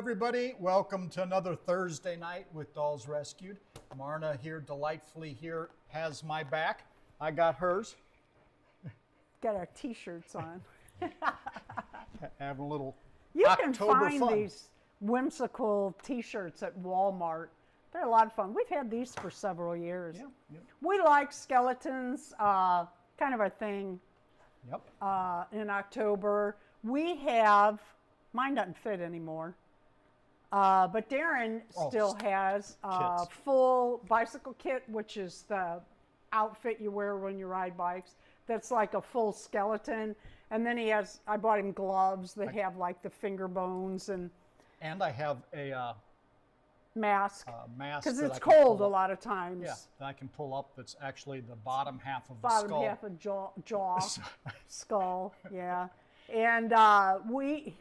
everybody. Welcome to another Thursday night with Dolls Rescued. Marna here, delightfully here, has my back. I got hers. Got our t-shirts on. Having a little You October can find fun. these whimsical t-shirts at Walmart. They're a lot of fun. We've had these for several years. Yeah, We like skeletons, kind of our thing yep. in October. We have, mine doesn't fit anymore, but Darren still has a kits. full bicycle kit, which is the outfit you wear when you ride bikes. That's like a full skeleton. And then he has, I bought him gloves that have like the finger bones and I have a mask. mask. Because that it's I can cold pull a up. lot of times. Yeah, that I can pull up. That's actually the bottom half of the Bottom skull. half of jaw, skull, yeah. And we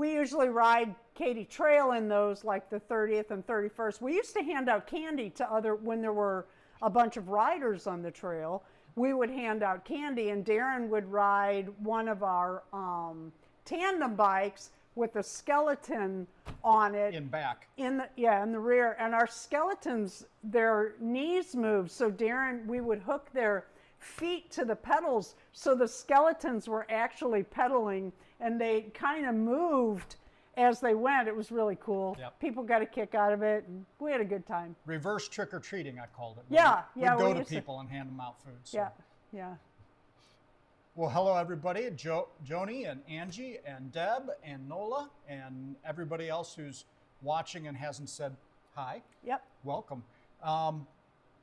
usually ride Katy Trail in those, like the 30th and 31st. We used to hand out candy to when there were a bunch of riders on the trail. We would hand out candy, and Darren would ride one of our tandem bikes with a skeleton on it. In back. In the rear. And our skeletons, their knees moved. So Darren, we would hook their feet to the pedals. So the skeletons were actually pedaling and they kind of moved as they went. It was really cool. Yep. People got a kick out of it and we had a good time. Reverse trick-or-treating, I called it. Yeah, We'd yeah. go to people and hand them out food. So. Yeah. Well, hello everybody, Joni and Angie and Deb and Nola and everybody else who's watching and hasn't said hi. Yep. Welcome.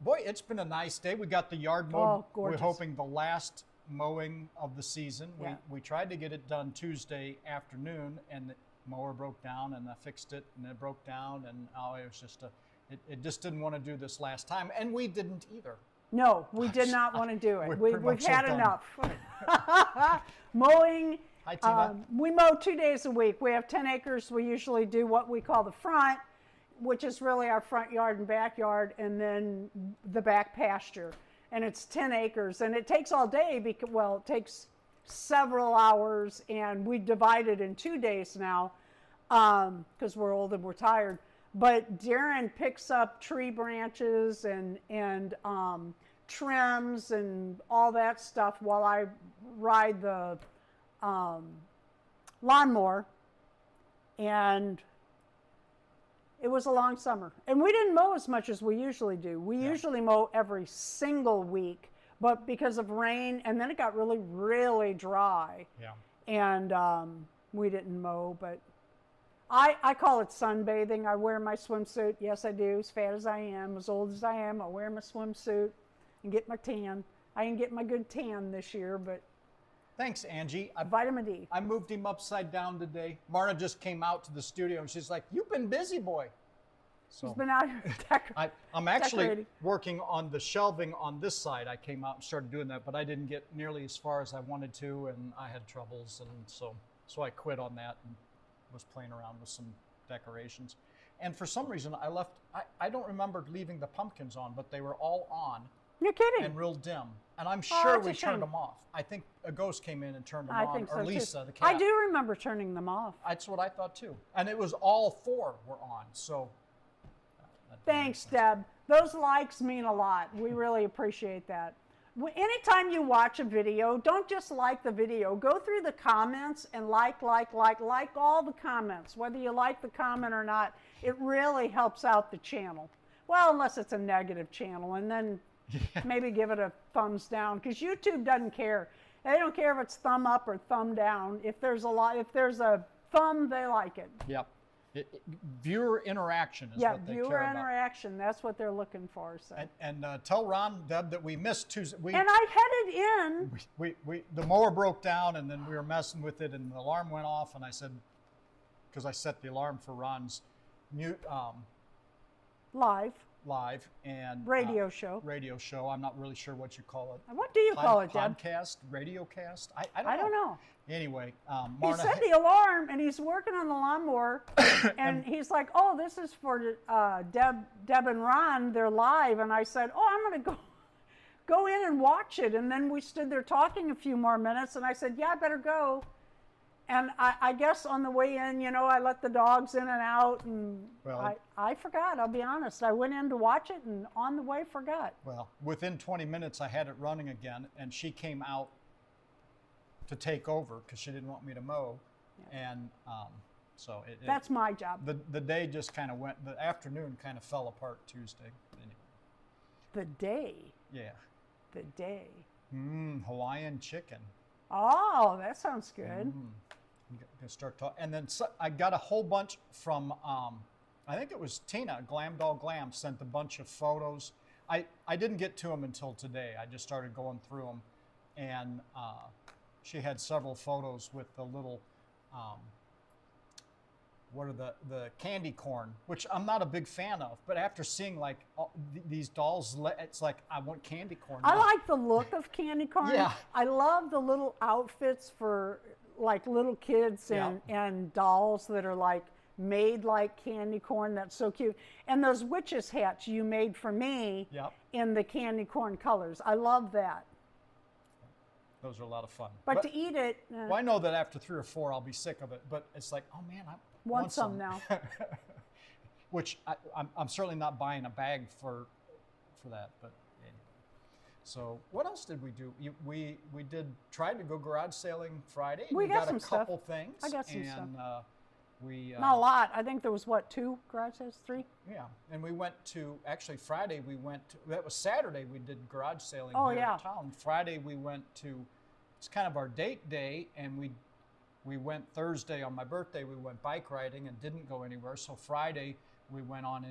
Boy, it's been a nice day. We got the yard mowed. Oh, gorgeous. We're hoping the last mowing of the season. Yeah. We tried to get it done Tuesday afternoon and the mower broke down and I fixed it and it broke down and it was just it just didn't want to do this last time and we didn't either. No, we did not want to do it. We've had done. enough. Mowing, Hi, Tina. we mow 2 days a week. We have 10 acres. We usually do what we call the front, which is really our front yard and backyard, and then the back pasture. And it's 10 acres. And it takes all day because, well, it takes several hours, and we divide it in 2 days now because we're old and we're tired. But Darren picks up tree branches and trims and all that stuff while I ride the lawnmower. And it was a long summer. And we didn't mow as much as we usually do. We usually mow every single week, but because of rain, and then it got really, really dry. Yeah. And we didn't mow, but I call it sunbathing. I wear my swimsuit. Yes, I do. As fat as I am, as old as I am, I wear my swimsuit and get my tan. I didn't get my good tan this year, but Thanks, Angie. vitamin D. I moved him upside down today. Marna just came out to the studio and she's like, "You've been busy, boy." So He's been out here I'm actually decorating. working on the shelving on this side. I came out and started doing that, but I didn't get nearly as far as I wanted to, and I had troubles, and so I quit on that and was playing around with some decorations. And for some reason, I don't remember leaving the pumpkins on, but they were all on. You're kidding. And real dim. And I'm sure that's we a shame. turned them off. I think a ghost came in and turned them I on. think so Or Lisa, too. the cat. I do remember turning them off. That's what I thought too. And it was all four were on. So that Thanks, makes sense. Deb. Those likes mean a lot. We really appreciate that. Anytime you watch a video, don't just like the video. Go through the comments and like all the comments. Whether you like the comment or not, it really helps out the channel. Well, unless it's a negative channel, and then maybe give it a thumbs down, because YouTube doesn't care. They don't care if it's thumb up or thumb down. If there's a thumb, they like it. Yep. Viewer interaction is Yeah, what they viewer care about. interaction. That's what they're looking for. So. And tell Ron, Deb, that we missed Tuesday. And I headed in. The mower broke down, and then we were messing with it, and the alarm went off, and I said, because I set the alarm for Ron's mute live and Radio show. Radio show. I'm not really sure what you call it. What do you call it, Deb? Podcast, radio cast. I don't know. Anyway, He Marna, said the alarm, and he's working on the lawnmower, and he's like, "Oh, this is for Deb and Ron. They're live." And I said, "Oh, I'm going to go in and watch it." And then we stood there talking a few more minutes, and I said, "Yeah, I better go." And I guess on the way in, you know, I let the dogs in and out, and Well, I forgot, I'll be honest. I went in to watch it, and on the way forgot. Well, within 20 minutes, I had it running again, and she came out to take over because she didn't want me to mow. Yeah. And so That's my job. the day just kind of went, the afternoon kind of fell apart Tuesday. Anyway. The day. Yeah. The day. Hawaiian chicken. Oh, that sounds good. I'm gonna start talking. And then I got a whole bunch from, I think it was Tina, Glam Doll Glam, sent a bunch of photos. I didn't get to them until today. I just started going through them. And she had several photos with the little, what are the candy corn, which I'm not a big fan of, but after seeing like these dolls, it's like I want candy corn now. I like the look of candy corn. Yeah. I love the little outfits for like little kids and dolls that are like made like candy corn. That's so cute. And those witches hats you made for me in the candy corn colors. I love that. Those are a lot of fun. But to eat it. Well, I know that after 3 or 4, I'll be sick of it, but it's like, oh man, I want some now. Which I'm certainly not buying a bag for that, but anyway. So what else did we do? We tried to go garage sailing Friday. We got some a couple stuff. things. I got some and, stuff. Not a lot. I think there was what, 2 garage sales, 3? Yeah, and we went to, actually Friday we went to, that was Saturday we did garage sailing here in town. Friday we went to, it's kind of our date day, and we went Thursday on my birthday, we went bike riding and didn't go anywhere. So Friday we went on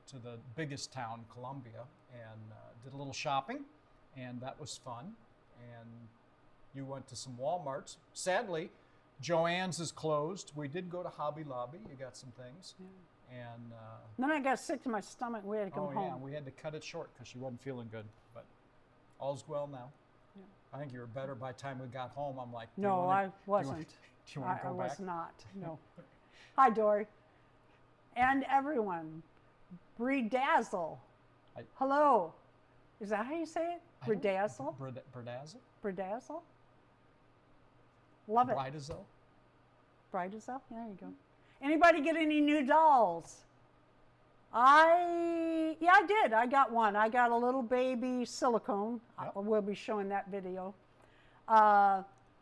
to the biggest town, Columbia, and did a little shopping, and that was fun. And you went to some Walmarts. Sadly, Joann's is closed. We did go to Hobby Lobby. You got some things. Yeah. And then I got sick to my stomach. We had to come home. Yeah, we had to cut it short because she wasn't feeling good. But all's well now. Yeah. I think you were better by the time we got home. I'm like, no, I wasn't. Do you want to go back? I was not. No. Hi, Dory. And everyone. Bredazzle. Hello. Is that how you say it? Bredazzle? Bredazzle? Bredazzle? Love it. Bredazzle? Bredazzle? Yeah, there you go. Anybody get any new dolls? I did. I got one. I got a little baby silicone. Yep. We'll be showing that video.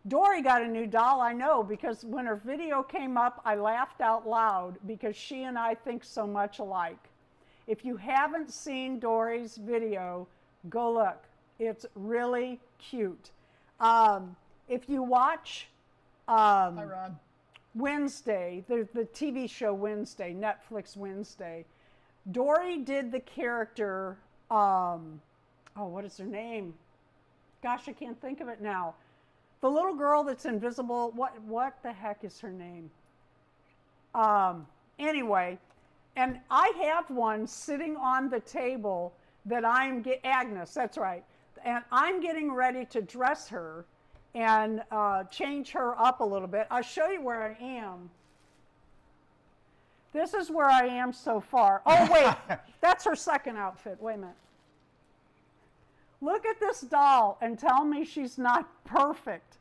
Dory got a new doll, I know, because when her video came up, I laughed out loud because she and I think so much alike. If you haven't seen Dory's video, go look. It's really cute. If you watch Hi, Ron. Wednesday, the TV show Wednesday, Netflix Wednesday, Dory did the character, what is her name? Gosh, I can't think of it now. The little girl that's invisible, what the heck is her name? Anyway, and I have one sitting on the table that Agnes, that's right. And I'm getting ready to dress her and change her up a little bit. I'll show you where I am. This is where I am so far. Oh, wait, that's her second outfit. Wait a minute. Look at this doll and tell me she's not perfect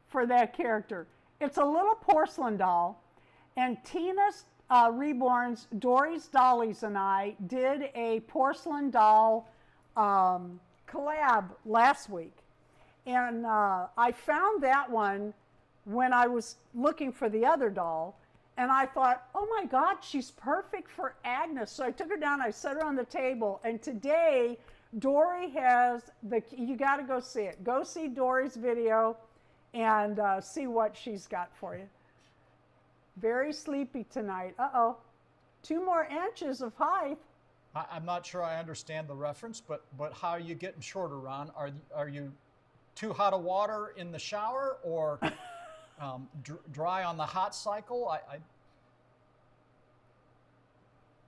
for that character. It's a little porcelain doll, and Tina's Reborn's, Dory's Dollies, and I did a porcelain doll collab last week. And I found that one when I was looking for the other doll, and I thought, oh my God, she's perfect for Agnes. So I took her down, I set her on the table, and today Dory has you got to go see it. Go see Dory's video and see what she's got for you. Very sleepy tonight. Uh-oh. 2 more inches of height. I'm not sure I understand the reference, but how are you getting shorter, Ron? Are you too hot of water in the shower, or dry on the hot cycle?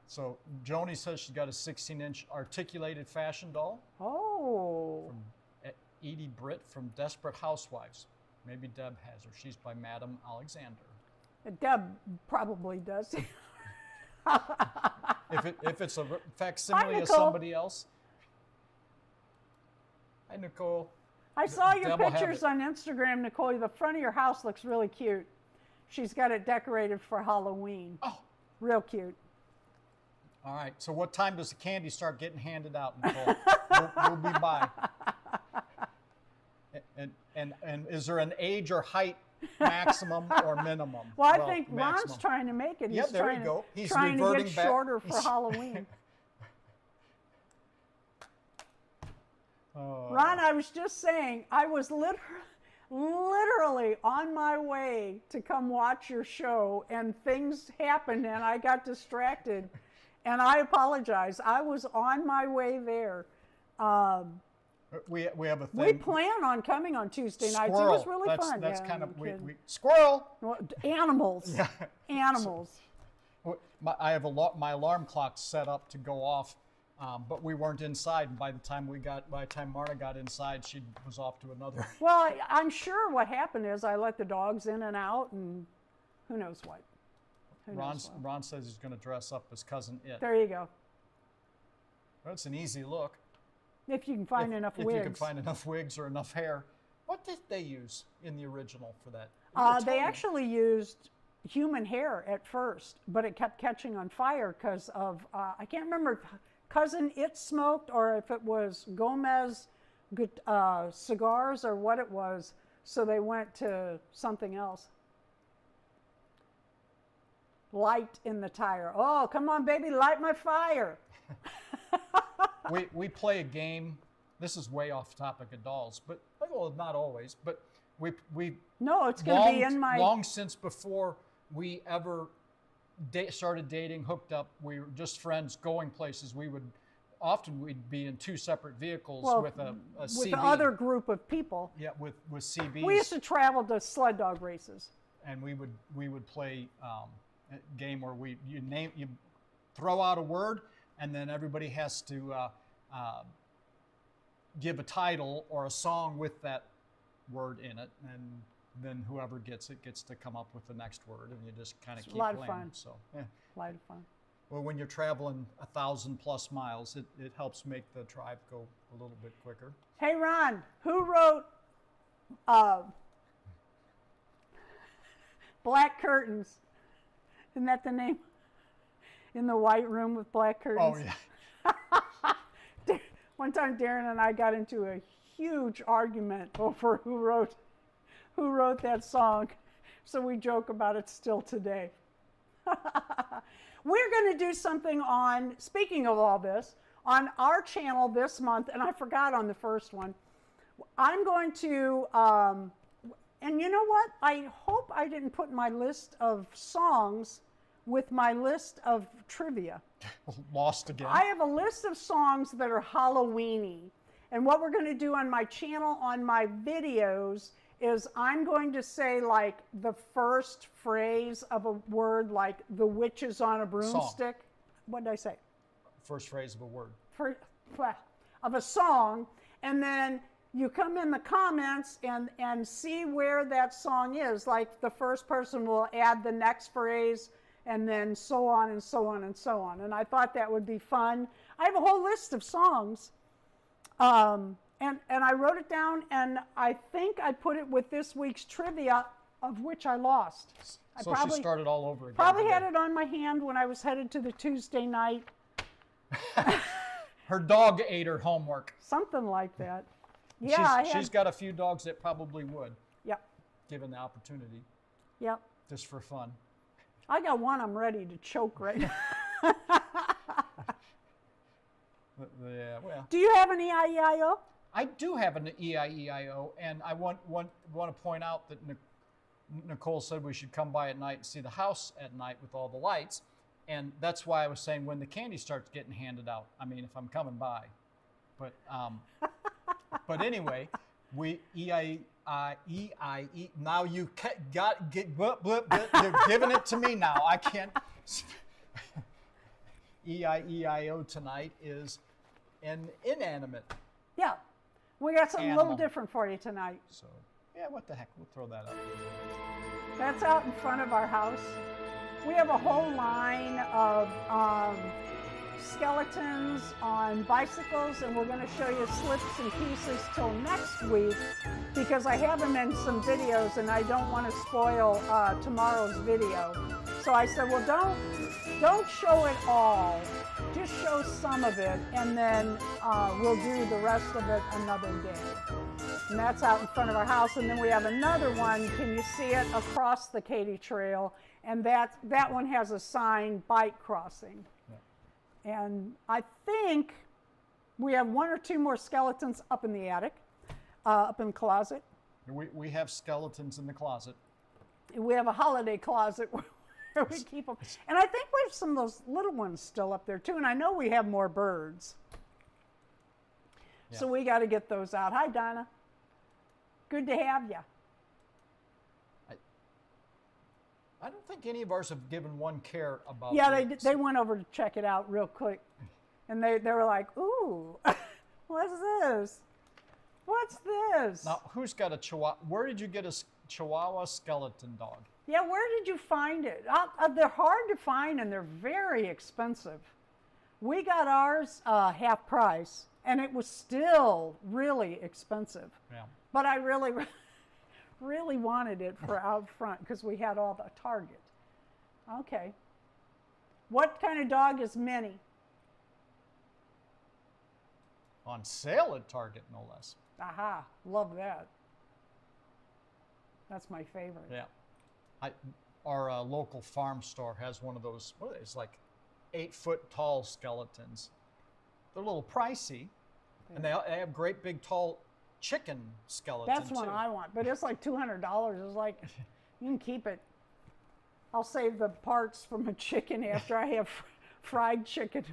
So Joni says she's got a 16-inch articulated fashion doll. Oh. From Edie Britt from Desperate Housewives. Maybe Deb has her. She's by Madame Alexander. Deb probably does. if it's a facsimile of somebody else. Hi, Nicole. I saw your pictures on Instagram, Nicole. The front of your house looks really cute. She's got it decorated for Halloween. Oh, Real cute. all right. So what time does the candy start getting handed out, Nicole? We'll be by. And is there an age or height maximum or minimum? Well, I think maximum. Ron's trying to make it. Yeah, He's there trying you go. He's trying to reverting get back. shorter for Halloween. Ron, I was just saying, I was literally on my way to come watch your show, and things happened, and I got distracted, and I apologize. I was on my way there. We have a thing. We plan on coming on Tuesday nights. Squirrel. It was really fun. That's Yeah, kind of no we kidding. squirrel. Well, animals. Yeah. Animals. I have my alarm clock set up to go off, but we weren't inside. And by the time Marna got inside, she was off to another. Well, I'm sure what happened is I let the dogs in and out, and who knows what. Ron says he's going to dress up as Cousin It. There you go. That's an easy look. If you can find enough wigs. If you can find enough wigs or enough hair. What did they use in the original for that? They actually used human hair at first, but it kept catching on fire because of, I can't remember if Cousin It smoked or if it was Gomez cigars or what it was. So they went to something else. Light in the tire. Oh, come on, baby, light my fire. we play a game. This is way off topic of dolls, but well, not always. But we No, it's going to be in my long since before we ever started dating, hooked up. We were just friends, going places. We'd be in two separate vehicles with a with CB. the other group of people. Yeah, with CBs. We used to travel to sled dog races. And we would play a game where you throw out a word, and then everybody has to give a title or a song with that word in it, and then whoever gets it gets to come up with the next word, and you just kind of keep playing. A lot of fun. So, yeah. A lot of fun. Well, when you're traveling 1,000+ miles, it helps make the drive go a little bit quicker. Hey, Ron, who wrote Black Curtains? Isn't that the name? In the white room with black curtains? Oh, yeah. One time Darren and I got into a huge argument over who wrote that song. So we joke about it still today. We're going to do something on, speaking of all this, on our channel this month, and I forgot on the first one. I'm going to, and you know what? I hope I didn't put my list of songs with my list of trivia. Lost again. I have a list of songs that are Halloween-y. And what we're going to do on my channel, on my videos, is I'm going to say like the first phrase of a word, like the witch is on a broomstick. What did I say? First phrase of a word. Of a song. And then you come in the comments and see where that song is. Like the first person will add the next phrase, and then so on and so on and so on. And I thought that would be fun. I have a whole list of songs. And I wrote it down, and I think I put it with this week's trivia, of which I lost. So she started all over again. Probably had it on my hand when I was headed to the Tuesday night. Her dog ate her homework. Something like that. Yeah, she's got a few dogs that probably would. Yep. Given the opportunity. Yep. Just for fun. I got one I'm ready to choke right now. Yeah, well. Do you have an E-I-E-I-O? I do have an E-I-E-I-O, and I want to point out that Nicole said we should come by at night and see the house at night with all the lights, and that's why I was saying when the candy starts getting handed out. I mean, if I'm coming by, but anyway, we E-I-E-I-E. Now you're giving it to me now. I can't. E-I-E-I-O tonight is an inanimate. Yeah. We got something a Animal. little different for you tonight. So, yeah, what the heck? We'll throw that up. That's out in front of our house. We have a whole line of skeletons on bicycles, and we're going to show you slips and pieces till next week because I have them in some videos and I don't want to spoil tomorrow's video. So I said, well, don't show it all. Just show some of it, and then we'll do the rest of it another day. And that's out in front of our house. And then we have another one. Can you see it across the Katy Trail? And that one has a sign, bike crossing. Yeah. And I think we have one or two more skeletons up in the attic, up in the closet. We have skeletons in the closet. We have a holiday closet where we keep them. And I think we have some of those little ones still up there too. And I know we have more birds. Yeah. So we got to get those out. Hi, Donna. Good to have you. I don't think any of ours have given one care about. Yeah, they went over to check it out real quick, and they were like, "Ooh, what's this? What's this?" Now, who's got a Chihuahua? Where did you get a Chihuahua skeleton dog? Yeah, where did you find it? They're hard to find, and they're very expensive. We got ours half price, and it was still really expensive. Yeah. But I really wanted it for out front because we had all the Target. Okay. What kind of dog is Minnie? On sale at Target, no less. Aha, love that. That's my favorite. Yeah. Our local farm store has one of those, it's like 8-foot tall skeletons. They're a little pricey, and they have great big tall chicken skeleton. That's one I want, but it's like $200. It's like, you can keep it. I'll save the parts from a chicken after I have fried chicken.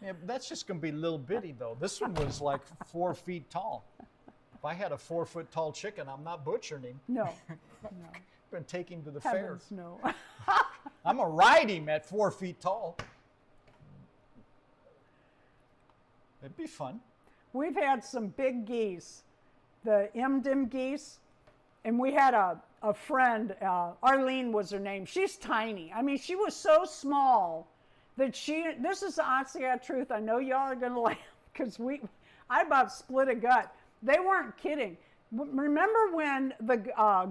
Yeah, but that's just going to be little bitty though. This one was like 4 feet tall. If I had a 4-foot tall chicken, I'm not butchering him. No, no. Been take him to the Heavens, fair. No. I'm gonna ride him at 4 feet tall. It'd be fun. We've had some big geese, the Emden geese, and we had a friend, Arlene was her name. She's tiny. I mean, she was so small that this is the honest truth. I know y'all are going to laugh because I about split a gut. They weren't kidding. Remember when the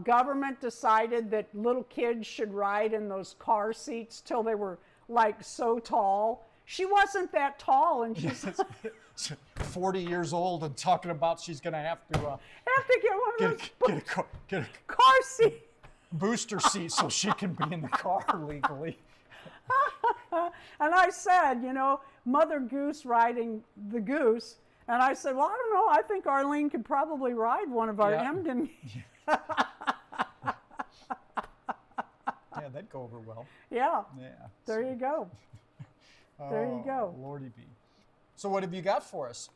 government decided that little kids should ride in those car seats till they were like so tall? She wasn't that tall, and she's 40 years old and talking about she's going to have to get one of those get a car seat booster seat so she can be in the car legally. And I said, Mother Goose riding the goose, and I said, well, I don't know. I think Arlene could probably ride one of our Emden. Yeah, that'd go over well. Yeah. There you go. There you go. Lordy be. So what have you got for us?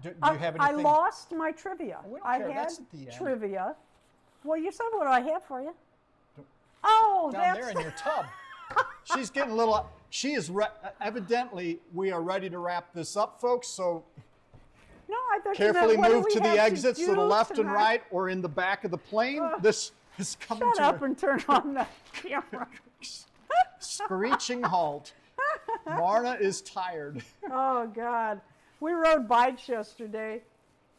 Do you have anything? I lost my trivia. We don't I care. had That's at the end. trivia. Well, you said what do I have for you? Down there in your tub. She's getting a little. She is evidently. We are ready to wrap this up, folks. So no, I thought carefully you meant, move to the exits to the left tonight? and right, or in the back of the plane. This is coming Shut up and turn on the camera. Screeching halt. Marna is tired. Oh, God. We rode bikes yesterday,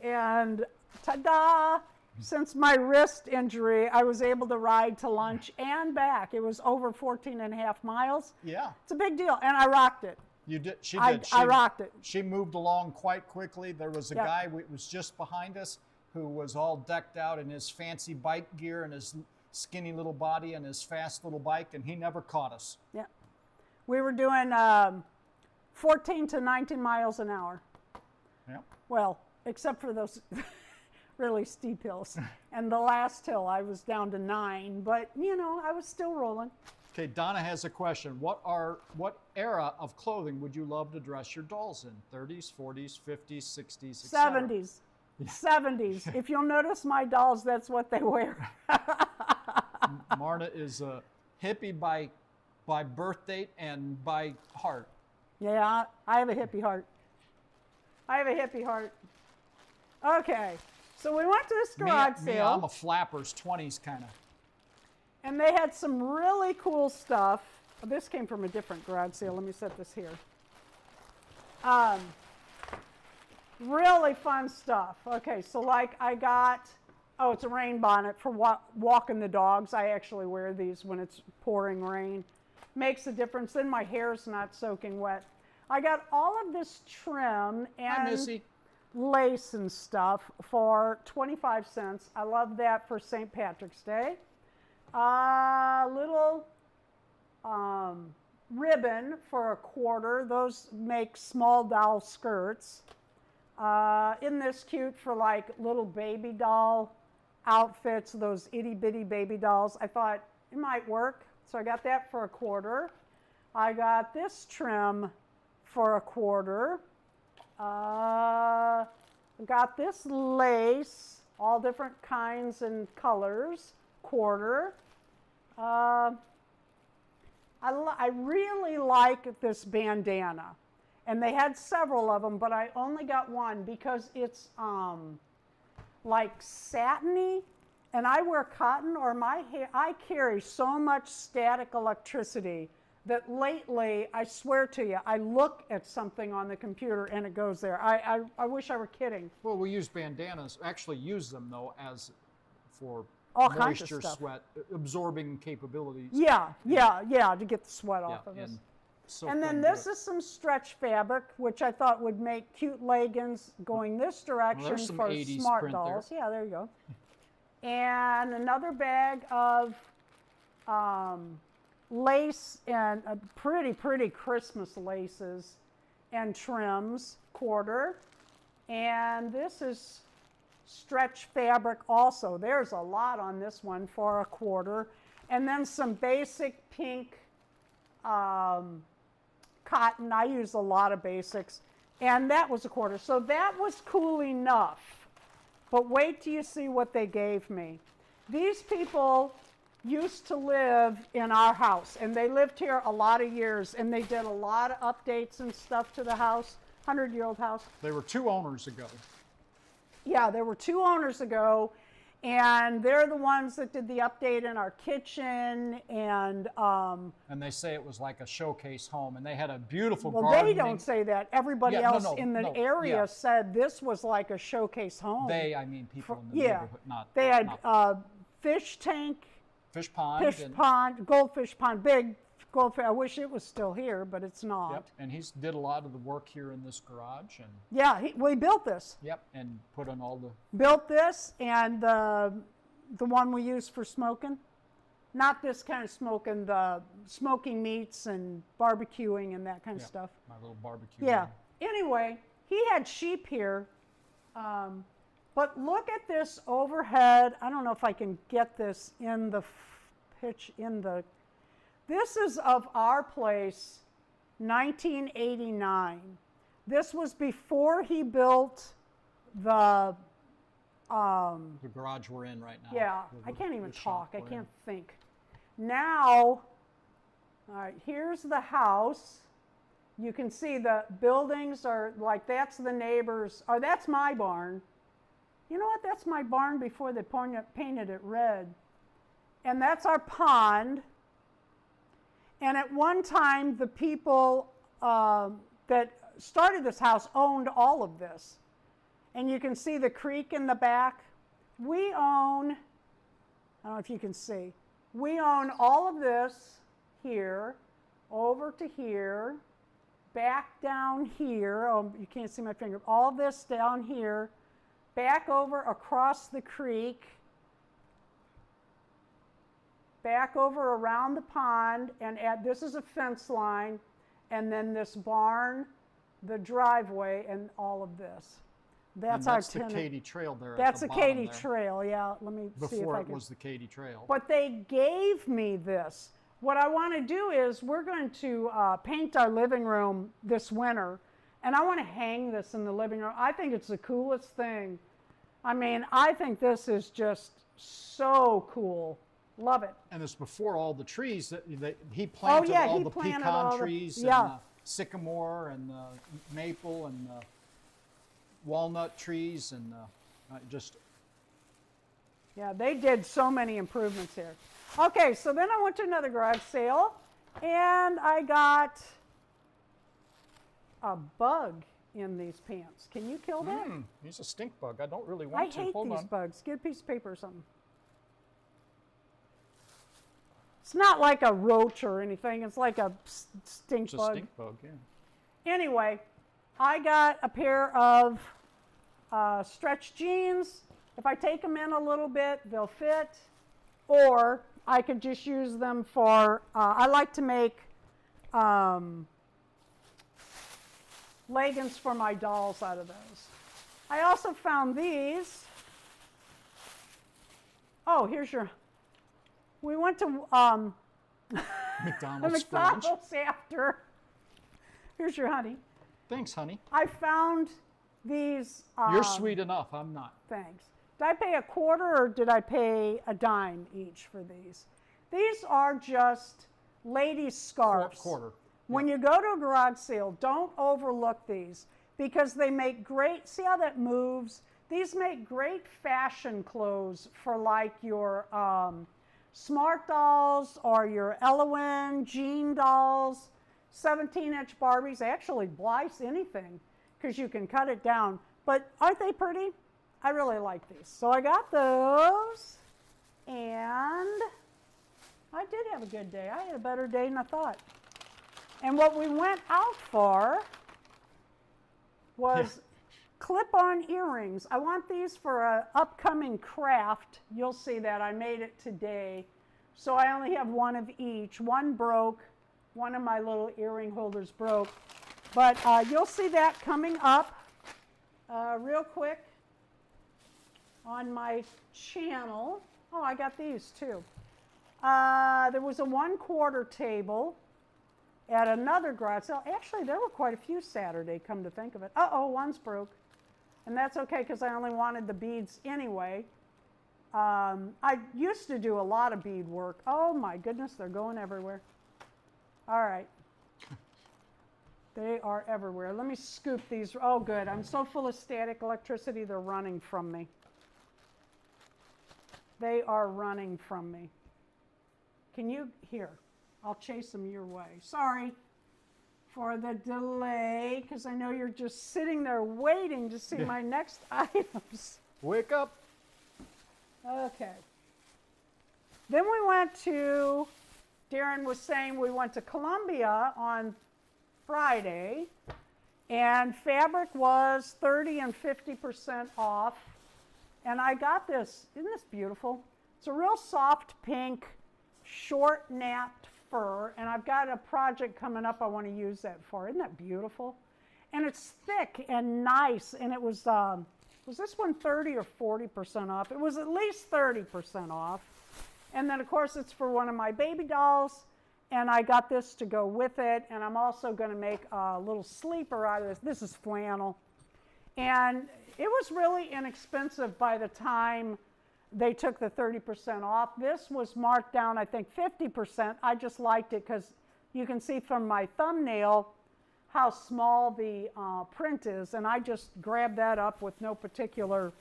and ta-da! Since my wrist injury, I was able to ride to lunch and back. It was over 14 and a half miles. Yeah. It's a big deal, and I rocked it. You did. She did. I rocked it. She moved along quite quickly. There was a guy who was just behind us who was all decked out in his fancy bike gear and his skinny little body and his fast little bike, and he never caught us. Yeah. We were doing 14 to 19 miles an hour. Yeah. Well, except for those really steep hills. And the last hill, I was down to 9, but, I was still rolling. Okay, Donna has a question. What era of clothing would you love to dress your dolls in? 30s, 40s, 50s, 60s, etc.? 70s. 70s. If you'll notice my dolls, that's what they wear. Marna is a hippie by birth date and by heart. Yeah, I have a hippie heart. Okay, so we went to this garage sale. I'm a flappers 20s kind of. And they had some really cool stuff. This came from a different garage sale. Let me set this here. Really fun stuff. Okay, so like I got, oh, it's a rain bonnet for walking the dogs. I actually wear these when it's pouring rain. Makes a difference. Then my hair's not soaking wet. I got all of this trim and lace and stuff for 25 cents. I love that for St. Patrick's Day. Little ribbon for $1. Those make small doll skirts. Isn't this cute for like little baby doll outfits, those itty bitty baby dolls? I thought it might work, so I got that for $1. I got this trim for $1. Got this lace, all different kinds and colors, $1. I really like this bandana. And they had several of them, but I only got one because it's like satiny, and I wear cotton or my hair. I carry so much static electricity that lately, I swear to you, I look at something on the computer and it goes there. I wish I were kidding. Well, we use bandanas, actually use them though as for all kinds moisture, of stuff. sweat, absorbing capabilities. Yeah, to get the sweat off of us. And then this is some stretch fabric, which I thought would make cute leggings going this direction for smart dolls. Yeah, there you go. And another bag of lace and pretty Christmas laces and trims, $1. And this is stretch fabric also. There's a lot on this one for $1. And then some basic pink cotton. I use a lot of basics, and that was $1. So that was cool enough, but wait till you see what they gave me. These people used to live in our house, and they lived here a lot of years, and they did a lot of updates and stuff to the house, 100-year-old house. There were 2 owners ago. Yeah, there were 2 owners ago, and they're the ones that did the update in our kitchen, and they say it was like a showcase home, and they had a beautiful well, garden. They don't say that. Everybody else in the area said this was like a showcase home. I mean people in the neighborhood, not. They had fish tank, fish pond, goldfish pond, big goldfish. I wish it was still here, but it's not. Yep, and he did a lot of the work here in this garage, and yeah, he built this. Yep, and put on all the built this, and the one we use for smoking, not this kind of smoking, the smoking meats and barbecuing and that kind of stuff. My little barbecue. Yeah. Anyway, he had sheep here, but look at this overhead. I don't know if I can get this in the pitch in the. This is of our place, 1989. This was before he built the garage we're in right now. Yeah, I can't even talk. I can't think. Now, all right, here's the house. You can see the buildings are like, that's the neighbors, or that's my barn. You know what? That's my barn before they painted it red. And that's our pond. And at one time, the people that started this house owned all of this. And you can see the creek in the back. We own, I don't know if you can see, we own all of this here, over to here, back down here. Oh, you can't see my finger. All this down here, back over across the creek, back over around the pond, and this is a fence line, and then this barn, the driveway, and all of this. That's our tenant. That's the Katy Trail there. That's at the a Katy there. Trail, yeah. Let me see if I can. Before it was the Katy Trail. But they gave me this. What I want to do is we're going to paint our living room this winter, and I want to hang this in the living room. I think it's the coolest thing. I mean, I think this is just so cool. Love it. And it's before all the trees that he planted. All the pecan trees and sycamore and maple and walnut trees and just. Yeah, they did so many improvements here. Okay, so then I went to another garage sale, and I got a bug in these pants. Can you kill that? He's a stink bug. I don't really I want to. hate Hold these on. bugs. Get a piece of paper or something. It's not like a roach or anything. It's like a stink It's a bug. stink bug, yeah. Anyway, I got a pair of stretch jeans. If I take them in a little bit, they'll fit. Or I could just use them for, I like to make leggings for my dolls out of those. I also found these. Oh, here's your, we went to McDonald's. McDonald's after. Here's your honey. Thanks, honey. I found these. You're sweet enough. I'm not. Thanks. Did I pay a quarter or did I pay a dime each for these? These are just ladies' scarves. Quarter. When you go to a garage sale, don't overlook these because they make great, see how that moves? These make great fashion clothes for like your Smart dolls or your Elowen jean dolls, 17-inch Barbies. They actually blice anything because you can cut it down. But aren't they pretty? I really like these. So I got those, and I did have a good day. I had a better day than I thought. And what we went out for was clip-on earrings. I want these for an upcoming craft. You'll see that. I made it today. So I only have one of each. One broke. One of my little earring holders broke. But you'll see that coming up real quick on my channel. Oh, I got these too. There was a 1/4 table at another garage sale. Actually, there were quite a few Saturday, come to think of it. Uh-oh, one's broke. And that's okay because I only wanted the beads anyway. I used to do a lot of bead work. Oh my goodness, they're going everywhere. All right. They are everywhere. Let me scoop these. Oh good, I'm so full of static electricity, they're running from me. They are running from me. Can you, here, I'll chase them your way. Sorry for the delay, because I know you're just sitting there waiting to see my next items. Wake up. Okay. Then we went to, Darren was saying we went to Columbia on Friday, and fabric was 30 and 50% off. And I got this, isn't this beautiful? It's a real soft pink, short napped fur, and I've got a project coming up I want to use that for. Isn't that beautiful? And it's thick and nice, and it was this one 30 or 40% off? It was at least 30% off. And then of course it's for one of my baby dolls, and I got this to go with it, and I'm also going to make a little sleeper out of this. This is flannel. And it was really inexpensive by the time they took the 30% off. This was marked down, I think, 50%. I just liked it because you can see from my thumbnail how small the print is, and I just grabbed that up with no particular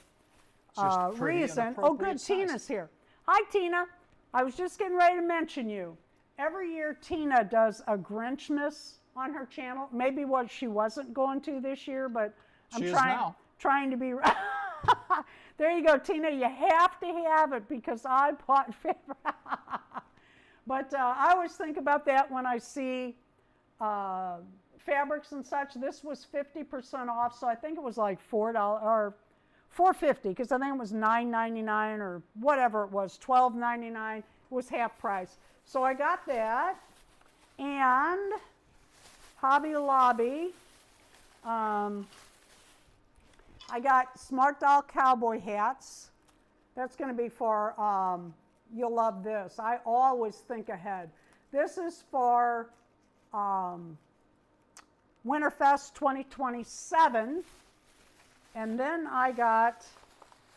reason. Oh, good, size. Tina's here. Hi, Tina. I was just getting ready to mention you. Every year, Tina does a Grinchmas on her channel. Maybe what she wasn't going to this year, but I'm trying to be. There you go, Tina. You have to have it because I bought fabric. But I always think about that when I see fabrics and such. This was 50% off, so I think it was like $4 or $4.50 because I think it was $9.99 or whatever it was, $12.99. It was half price. So I got that, and Hobby Lobby. I got Smart Doll cowboy hats. That's going to be for, you'll love this. I always think ahead. This is for Winterfest 2027. And then I got,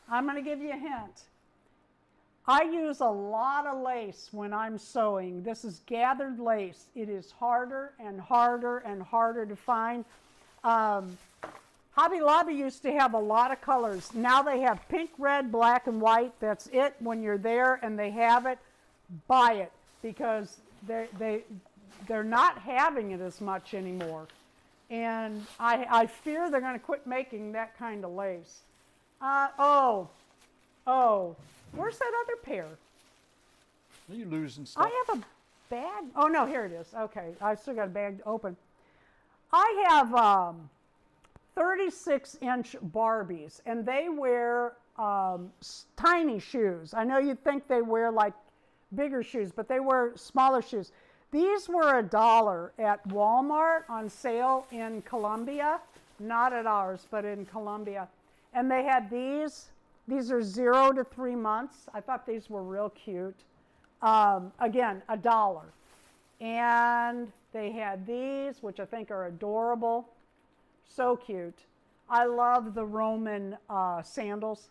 I'm going to give you a hint. I use a lot of lace when I'm sewing. This is gathered lace. It is harder and harder and harder to find. Hobby Lobby used to have a lot of colors. Now they have pink, red, black, and white. That's it. When you're there and they have it, buy it because they're not having it as much anymore. And I fear they're going to quit making that kind of lace. Where's that other pair? Are you losing stuff? I have a bag. Oh, no, here it is. Okay, I still got a bag to open. I have 36-inch Barbies, and they wear tiny shoes. I know you'd think they wear like bigger shoes, but they wear smaller shoes. These were $1 at Walmart on sale in Columbia, not at ours, but in Columbia. And they had these. These are 0 to 3 months. I thought these were real cute. Again, $1. And they had these, which I think are adorable. So cute. I love the Roman sandals.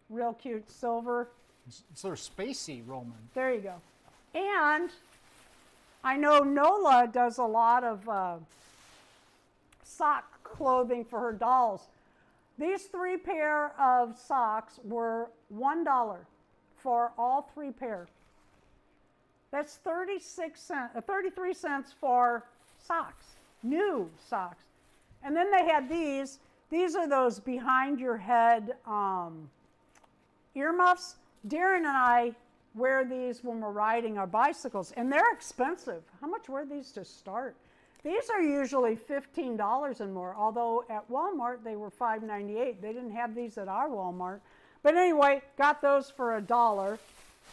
Real cute, silver. So they're spacey Roman. There you go. And I know Nola does a lot of sock clothing for her dolls. These 3 pair of socks were $1 for all 3 pair. That's 33 cents for socks, new socks. And then they had these. These are those behind your head earmuffs. Darren and I wear these when we're riding our bicycles, and they're expensive. How much were these to start? These are usually $15 and more, although at Walmart they were $5.98. They didn't have these at our Walmart. But anyway, got those for $1.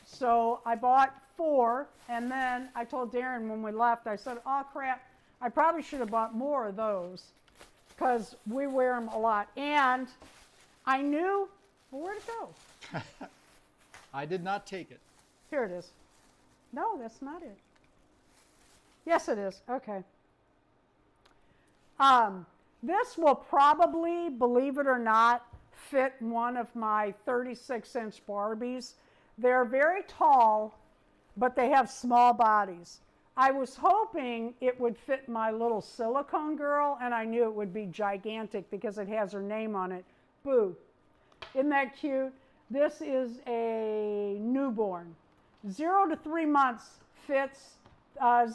So I bought 4, and then I told Darren when we left, I said, oh crap, I probably should have bought more of those because we wear them a lot. And I knew, well, where'd it go? I did not take it. Here it is. No, that's not it. Yes, it is. Okay. This will probably, believe it or not, fit one of my 36-inch Barbies. They're very tall, but they have small bodies. I was hoping it would fit my little silicone girl, and I knew it would be gigantic because it has her name on it. Boo. Isn't that cute? This is a newborn. 0 to 3 months fits. 0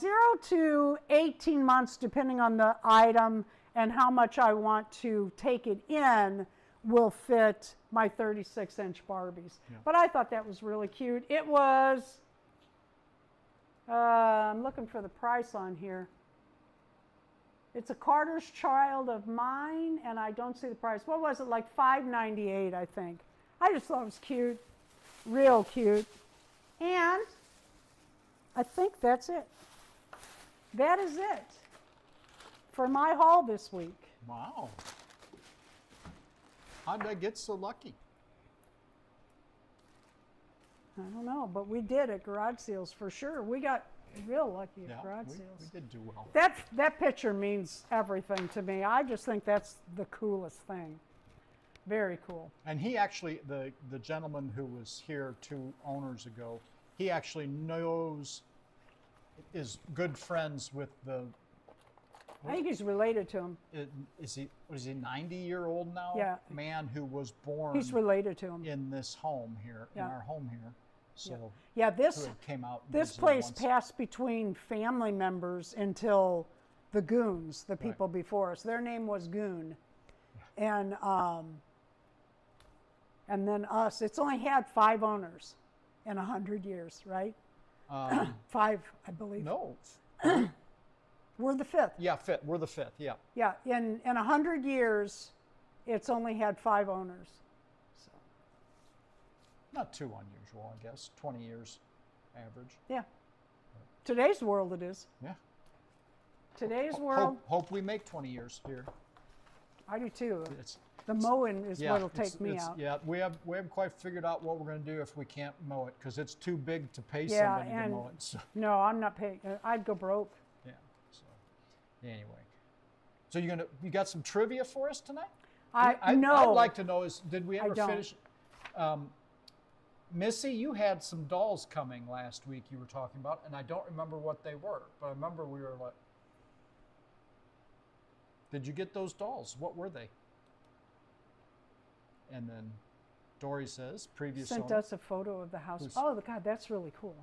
to 18 months, depending on the item and how much I want to take it in, will fit my 36-inch Barbies. Yeah. But I thought that was really cute. It was, I'm looking for the price on here. It's a Carter's Child of Mine, and I don't see the price. What was it, like $5.98, I think. I just thought it was cute, real cute. And I think that's it. That is it for my haul this week. Wow. How did I get so lucky? I don't know, but we did at garage sales for sure. We got real lucky at garage sales. We did do well. That picture means everything to me. I just think that's the coolest thing. Very cool. And he actually, the gentleman who was here 2 owners ago, he actually is good friends with the... I think he's related to him. Is he 90-year-old now? Yeah. Man who was born... He's related to him. ...in this home here, in our home here. So yeah, this came out this place passed between family members until the Goons, the people before us. Their name was Goon. And then us. It's only had 5 owners in 100 years, right? 5, I believe. No. We're the 5th. Yeah, we're the 5th, yeah. Yeah, in 100 years, it's only had 5 owners. So. Not too unusual, I guess. 20 years average. Yeah. Today's world it is. Yeah. Today's world. Hope we make 20 years here. I do too. The mowing is what'll take me out. Yeah, we haven't quite figured out what we're going to do if we can't mow it because it's too big to pay somebody to mow it. So. No, I'm not paying. I'd go broke. Yeah. So anyway, so you got some trivia for us tonight? No. I'd like to know did we ever I don't. finish? Missy, you had some dolls coming last week. You were talking about, and I don't remember what they were, but I remember we were like. Did you get those dolls? What were they? And then Dory says, sent us a photo of the house. Oh, God, that's really cool.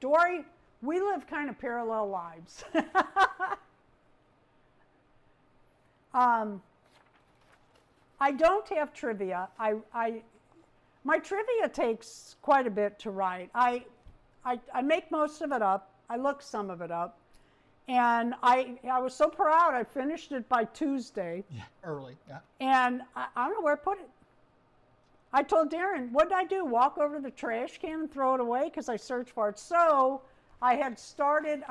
Dory, we live kind of parallel lives. I don't have trivia. My trivia takes quite a bit to write. I make most of it up. I look some of it up. And I was so proud. I finished it by Tuesday. Yeah, early. Yeah. And I don't know where I put it. I told Darren, what did I do? Walk over to the trash can and throw it away? Because I searched for it. So I had started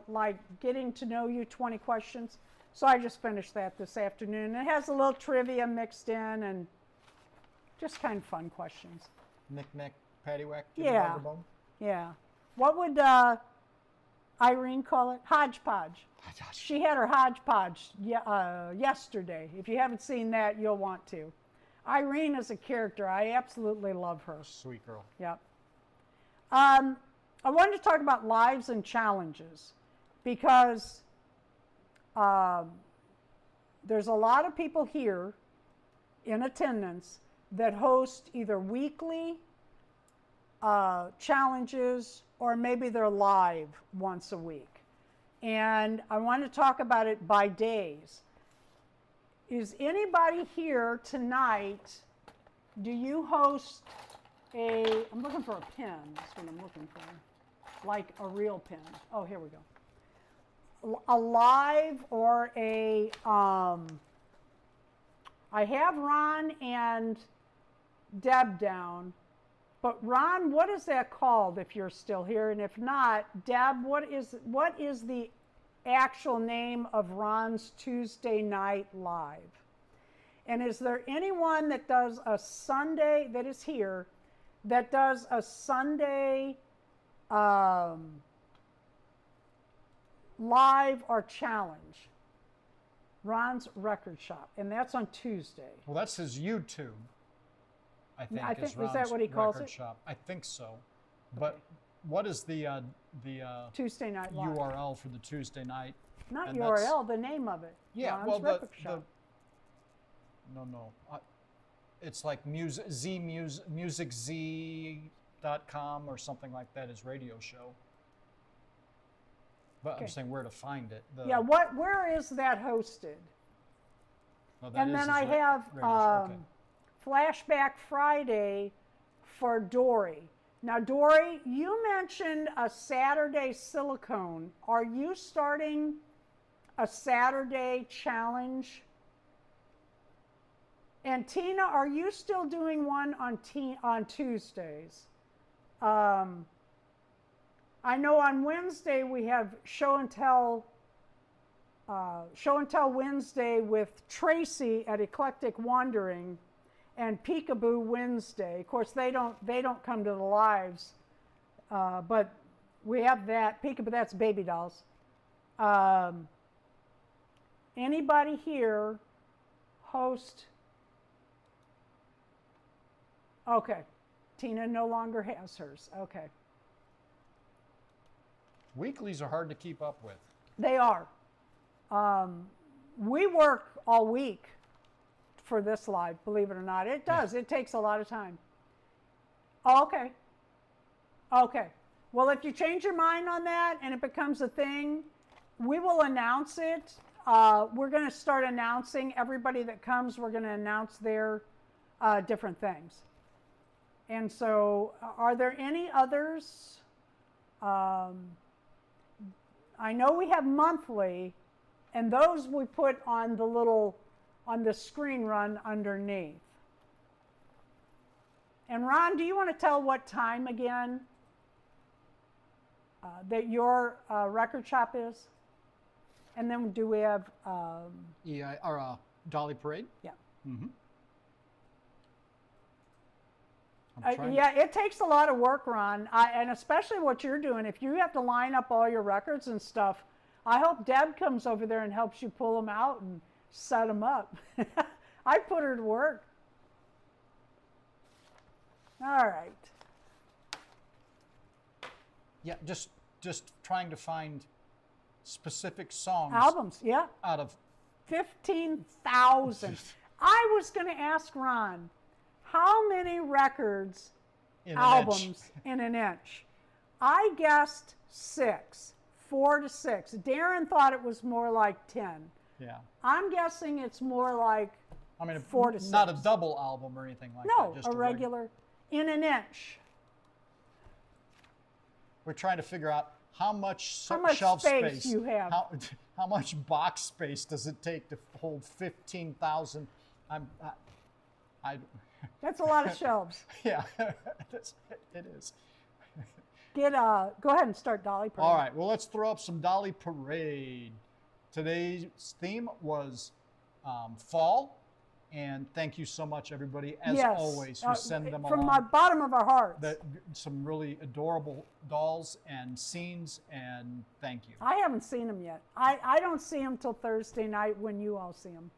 like getting to know you 20 questions. So I just finished that this afternoon. It has a little trivia mixed in and just kind of fun questions. Knick-knack, paddywhack, Yeah. bone. Yeah. What would Irene call it? Hodgepodge. She had her hodgepodge yesterday. If you haven't seen that, you'll want to. Irene is a character. I absolutely love her. Sweet girl. Yep. I wanted to talk about lives and challenges because there's a lot of people here in attendance that host either weekly challenges or maybe they're live once a week. And I want to talk about it by days. Is anybody here tonight, do you host I'm looking for a pen, that's what I'm looking for, like a real pen. Oh, here we go. A live or a, I have Ron and Deb down, but Ron, what is that called if you're still here? And if not, Deb, what is the actual name of Ron's Tuesday night live? And is there anyone that does a Sunday, that is here, that does a Sunday live or challenge? Ron's Record Shop, and that's on Tuesday. Well, that's his YouTube. I think is that what he calls Record it? Shop. I think so. But what is the Tuesday night live URL for the Tuesday night? Not And URL, the name of it. Yeah, Ron's well, Record Shop. It's like musiczz.com or something like that, his radio show. But Okay. I'm saying where to find it. Yeah, where is that hosted? No, that And is then his I have radio show. Okay. Flashback Friday for Dory. Now, Dory, you mentioned a Saturday silicone. Are you starting a Saturday challenge? And Tina, are you still doing one on Tuesdays? I know on Wednesday we have Show and Tell Wednesday with Tracy at Eclectic Wandering, and Peekaboo Wednesday. Of course, they don't come to the lives, but we have that. Peekaboo, that's baby dolls. Anybody here host? Okay, Tina no longer has hers. Okay. Weeklies are hard to keep up with. They are. We work all week for this live, believe it or not. It does. It takes a lot of time. Oh, okay. Okay. Well, if you change your mind on that and it becomes a thing, we will announce it. We're going to start announcing everybody that comes. We're going to announce their different things. And so, are there any others? I know we have monthly, and those we put on the screen run underneath. And Ron, do you want to tell what time again that your record shop is? And then do we have? Dolly Parade? Yeah. Mm-hmm. Yeah, it takes a lot of work, Ron, and especially what you're doing. If you have to line up all your records and stuff, I hope Deb comes over there and helps you pull them out and set them up. I put her to work. All right. Yeah, just trying to find specific songs. Albums, yeah. Out of 15,000. I was going to ask Ron, how many records, albums in an inch? I guessed 6, 4 to 6. Darren thought it was more like 10. Yeah. I'm guessing it's more like I mean, 4 to not a 6. double album or anything like No, that. Just a regular in an inch. We're trying to figure out how much much shelf space you have. How much box space does it take to hold 15,000? That's a lot of shelves. Yeah, it is. Go ahead and start Dolly Parade. All right, well, let's throw up some Dolly Parade. Today's theme was fall, and thank you so much, everybody, as always, who send them from along. my bottom of our hearts. Some really adorable dolls and scenes, and thank you. I haven't seen them yet. I don't see them till Thursday night when you all see them.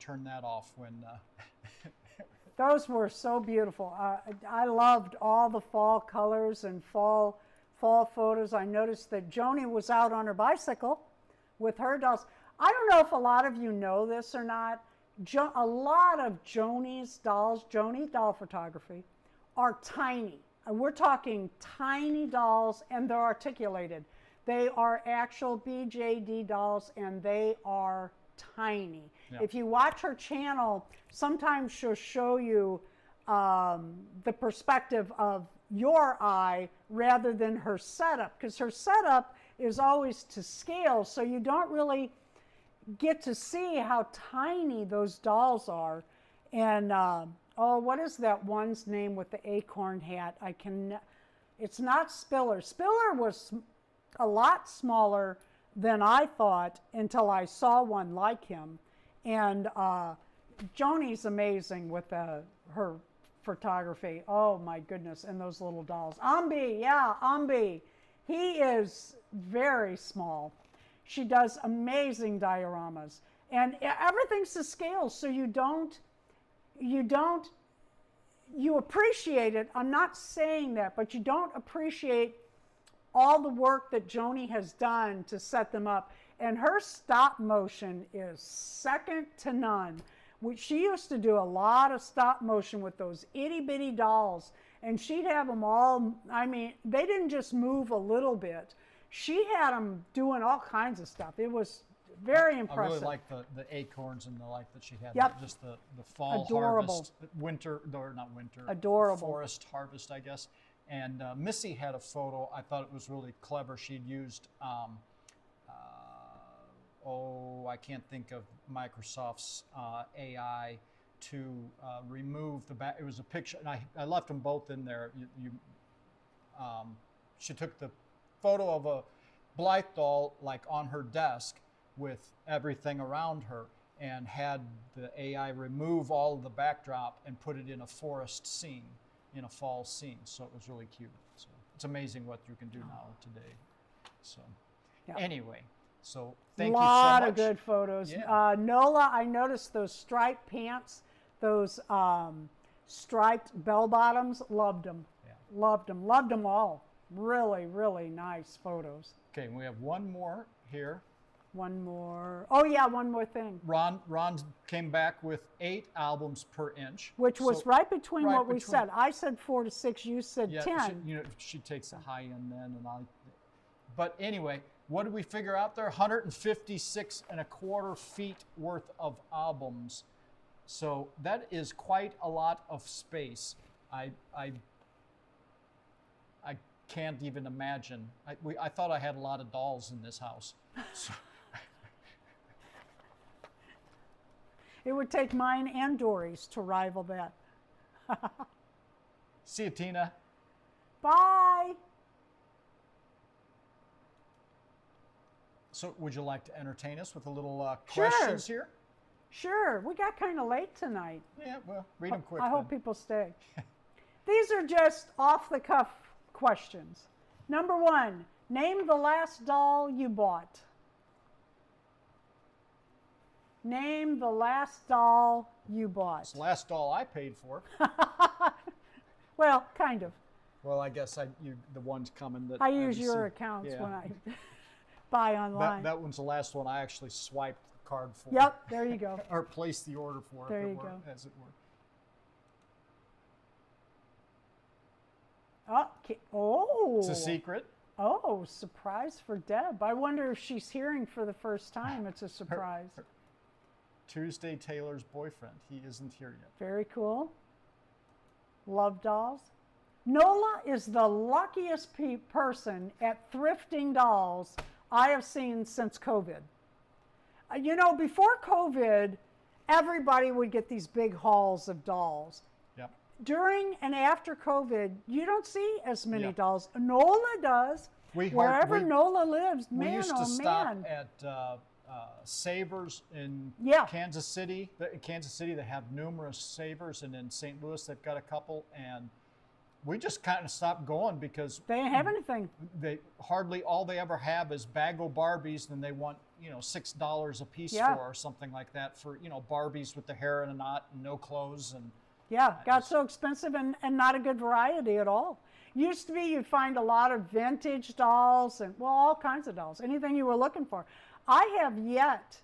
turn that off when. Those were so beautiful. I loved all the fall colors and fall photos. I noticed that Joni was out on her bicycle with her dolls. I don't know if a lot of you know this or not. A lot of Joni's dolls, Joni doll photography, are tiny. We're talking tiny dolls, and they're articulated. They are actual BJD dolls, and they are tiny. Yeah. If you watch her channel, sometimes she'll show you the perspective of your eye rather than her setup, because her setup is always to scale, so you don't really get to see how tiny those dolls are. And oh, what is that one's name with the acorn hat? It's not Spiller. Spiller was a lot smaller than I thought until I saw one like him. And Joni's amazing with her photography. Oh my goodness, and those little dolls. Ambi. He is very small. She does amazing dioramas, and everything's to scale, so you appreciate it. I'm not saying that, but you don't appreciate all the work that Joni has done to set them up. And her stop motion is second to none. She used to do a lot of stop motion with those itty bitty dolls, and she'd have them all, I mean, they didn't just move a little bit. She had them doing all kinds of stuff. It was very impressive. I really like the acorns and the like that she had. Yep. Just the fall Adorable. Harvest, winter, or not winter. Adorable. Forest harvest, I guess. And Missy had a photo. I thought it was really clever. She'd used, I can't think of Microsoft's AI to remove the back. It was a picture, and I left them both in there. She took the photo of a Blythe doll like on her desk with everything around her, and had the AI remove all of the backdrop and put it in a forest scene, in a fall scene. So it was really cute. So it's amazing what you can do now today. So anyway, so thank you so much. A lot of good photos. Yeah. Nola, I noticed those striped pants, those striped bell bottoms. Loved them. Yeah. Loved them all. Really, really nice photos. Okay, we have one more here. One more. Oh yeah, one more thing. Ron came back with 8 albums per inch, which was right between what we said. I said 4 to 6. You said 10. She takes the high end then, and I. But anyway, what did we figure out there? 156.25 feet worth of albums. So that is quite a lot of space. I can't even imagine. I thought I had a lot of dolls in this house. So. It would take mine and Dory's to rival that. See you, Tina. Bye. So would you like to entertain us with a little questions here? Sure. We got kind of late tonight. Yeah, well, read them quick. I hope people stay. These are just off-the-cuff questions. Number 1, name the last doll you bought. Name the last doll you bought. It's the last doll I paid for. Well, kind of. Well, I guess the one's coming that I use your accounts when I buy online. That one's the last one I actually swiped the card for. Yep, there you go. Or placed the order for. There you go. As it were. Oh. It's a secret. Oh, surprise for Deb. I wonder if she's hearing for the first time. It's a surprise. Tuesday Taylor's boyfriend. He isn't here yet. Very cool. Love dolls. Nola is the luckiest person at thrifting dolls I have seen since COVID. Before COVID, everybody would get these big hauls of dolls. Yep. During and after COVID, you don't see as many dolls. Nola does. Wherever Nola lives, man, we used to stop at Savers in Kansas City. In Kansas City, they have numerous Savers, and in St. Louis, they've got a couple. And we just kind of stopped going because they didn't have anything. They hardly all they ever have is Bag-O Barbies, and they want $6 a piece Yeah. for, or something like that, for Barbies with the hair in a knot and no clothes. And Yeah, got so expensive and not a good variety at all. Used to be you'd find a lot of vintage dolls and, well, all kinds of dolls, anything you were looking for. I have yet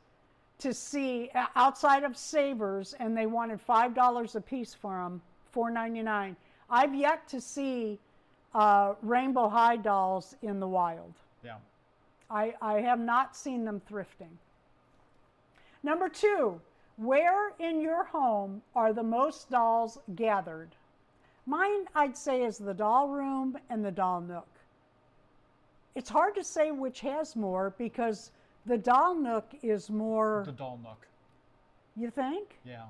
to see, outside of Savers, and they wanted $5 a piece for them, $4.99. I've yet to see Rainbow High dolls in the wild. yeah. I have not seen them thrifting. Number 2, where in your home are the most dolls gathered? Mine, I'd say, is the doll room and the doll nook. It's hard to say which has more because the doll nook is more. The doll nook. You think? Yeah.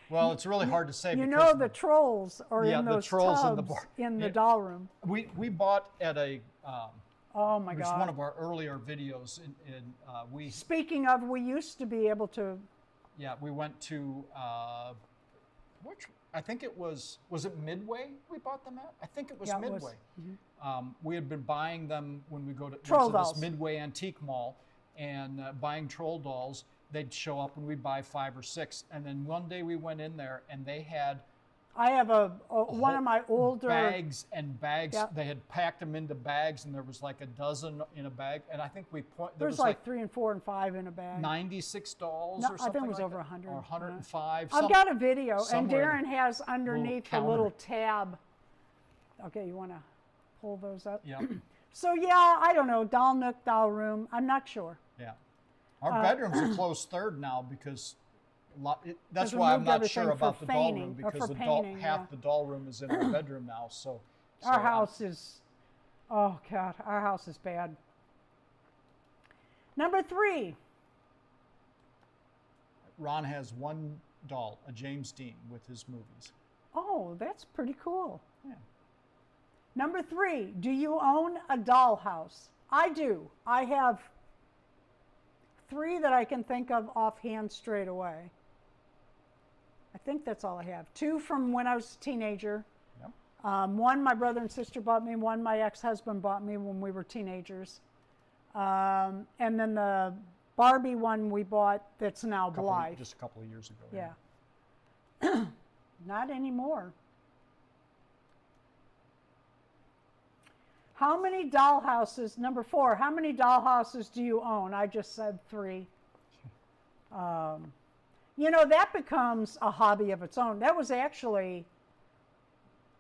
Well, it's really hard to say. You because know the trolls are yeah, in the those trolls tubs in the bar. in the Yeah. doll room. We bought at a. Oh my It was God. one of our earlier videos. We Speaking of, we used to be able to. Yeah, we went to which I think it was it Midway we bought them at? I think it was Yeah, it was. Midway. We had been buying them when we go to Troll this dolls. Midway antique mall and buying troll dolls. They'd show up and we'd buy 5 or 6. And then one day we went in there and they had I have one of my older bags and bags. Yep. They had packed them into bags and there was like a dozen in a bag. And I think there There's was like 3 and 4 and 5 in a bag. 96 dolls No, or I something think it was like over that. 100. Or 105. I've got a video, and somewhere Darren has underneath the counter. little tab. Okay, you want to pull those up? Yeah, So yeah, I don't know, doll nook, doll room. I'm not sure. yeah. Our bedroom's a close third now because that's Because we why I'm moved not everything sure for about the doll painting, room or because for the painting, half yeah. the doll room is in our bedroom now. So Our I'm- house is, oh God, our house is bad. Number 3, Ron has one doll, a James Dean with his movies. oh, that's pretty cool. Yeah. Number 3, do you own a doll house? I do. I have 3 that I can think of offhand straight away. I think that's all I have. 2 from when I was a teenager. Yep. One my brother and sister bought me. One my ex-husband bought me when we were teenagers. And then the Barbie one we bought that's now Blythe. Just a couple of years ago. Yeah. Not anymore. How many doll houses, number 4, how many doll houses do you own? I just said 3. That becomes a hobby of its own. That was actually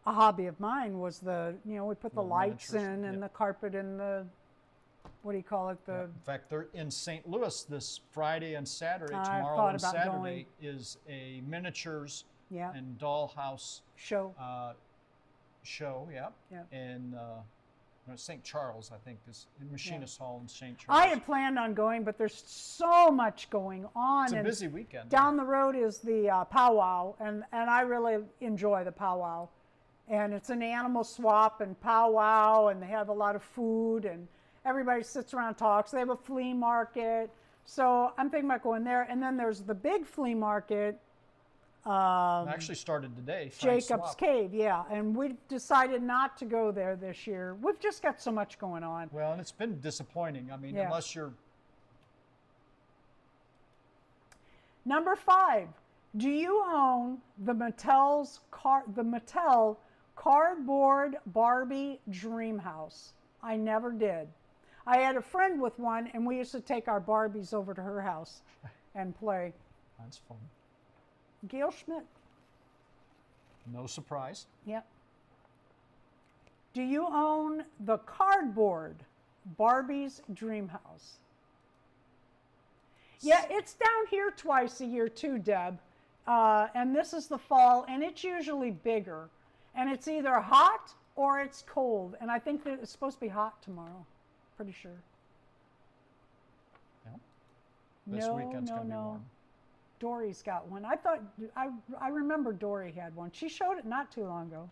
a hobby of mine, was we put the Little lights miniatures, in and yep. the carpet and the, what do you call it? Yeah. In fact, they're in St. Louis this Friday and Saturday. I've Tomorrow thought and about Saturday is a miniatures Yeah. and dollhouse Show. show. Yeah. Yeah. In St. Charles, I think, is in Machinist Hall in St. Charles. I had planned on going, but there's so much going on. It's a and busy weekend. down the road is the powwow, and I really enjoy the powwow. And it's an animal swap and powwow, and they have a lot of food, and everybody sits around and talks. They have a flea market. So I'm thinking about going there. And then there's the big flea market. It actually started today. Frank Jacob's Swap. Cave, yeah. And we've decided not to go there this year. We've just got so much going on. Well, and it's been disappointing. I mean, Yeah. unless you're Number 5, do you own the Mattel cardboard Barbie Dream House? I never did. I had a friend with one, and we used to take our Barbies over to her house and play. that's fun. Gail Schmidt. No surprise. Yep. Do you own the cardboard Barbie's Dream House? Yeah, it's down here twice a year too, Deb. And this is the fall, and it's usually bigger. And it's either hot or it's cold. And I think that it's supposed to be hot tomorrow. Pretty sure. Yeah. This weekend's going to be warm. Dory's got one. I remember Dory had one. She showed it not too long ago.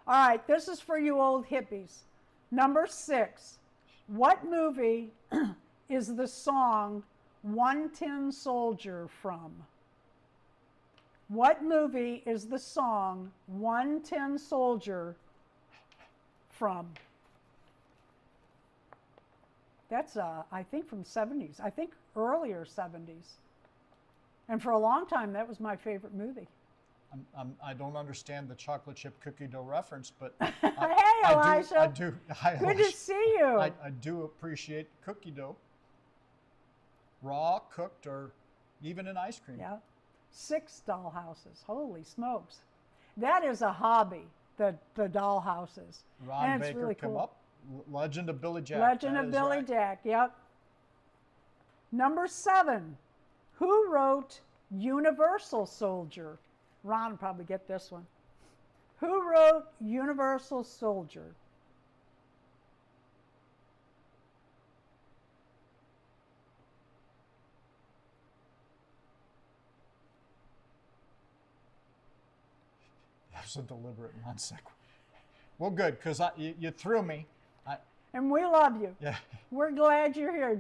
All right, this is for you old hippies. Number 6. What movie is the song One Tin Soldier from? What movie is the song One Tin Soldier from? That's, I think, from 70s. I think earlier 70s. And for a long time, that was my favorite movie. I don't understand the chocolate chip cookie dough reference, but Hey, Elijah. I do. Hi, Good to Elijah. see you. I do appreciate cookie dough, raw, cooked, or even in ice cream. Yeah. 6 doll houses. Holy smokes. That is a hobby, the doll houses. Ron and it's Baker, really come cool. up. Legend of Billy Jack. Legend that of is Billy right. Jack, yep. Number 7. Who wrote Universal Soldier? Ron will probably get this one. Who wrote Universal Soldier? That was a deliberate non sequitur. Well, good, because you threw me. And we love you. Yeah. We're glad you're here.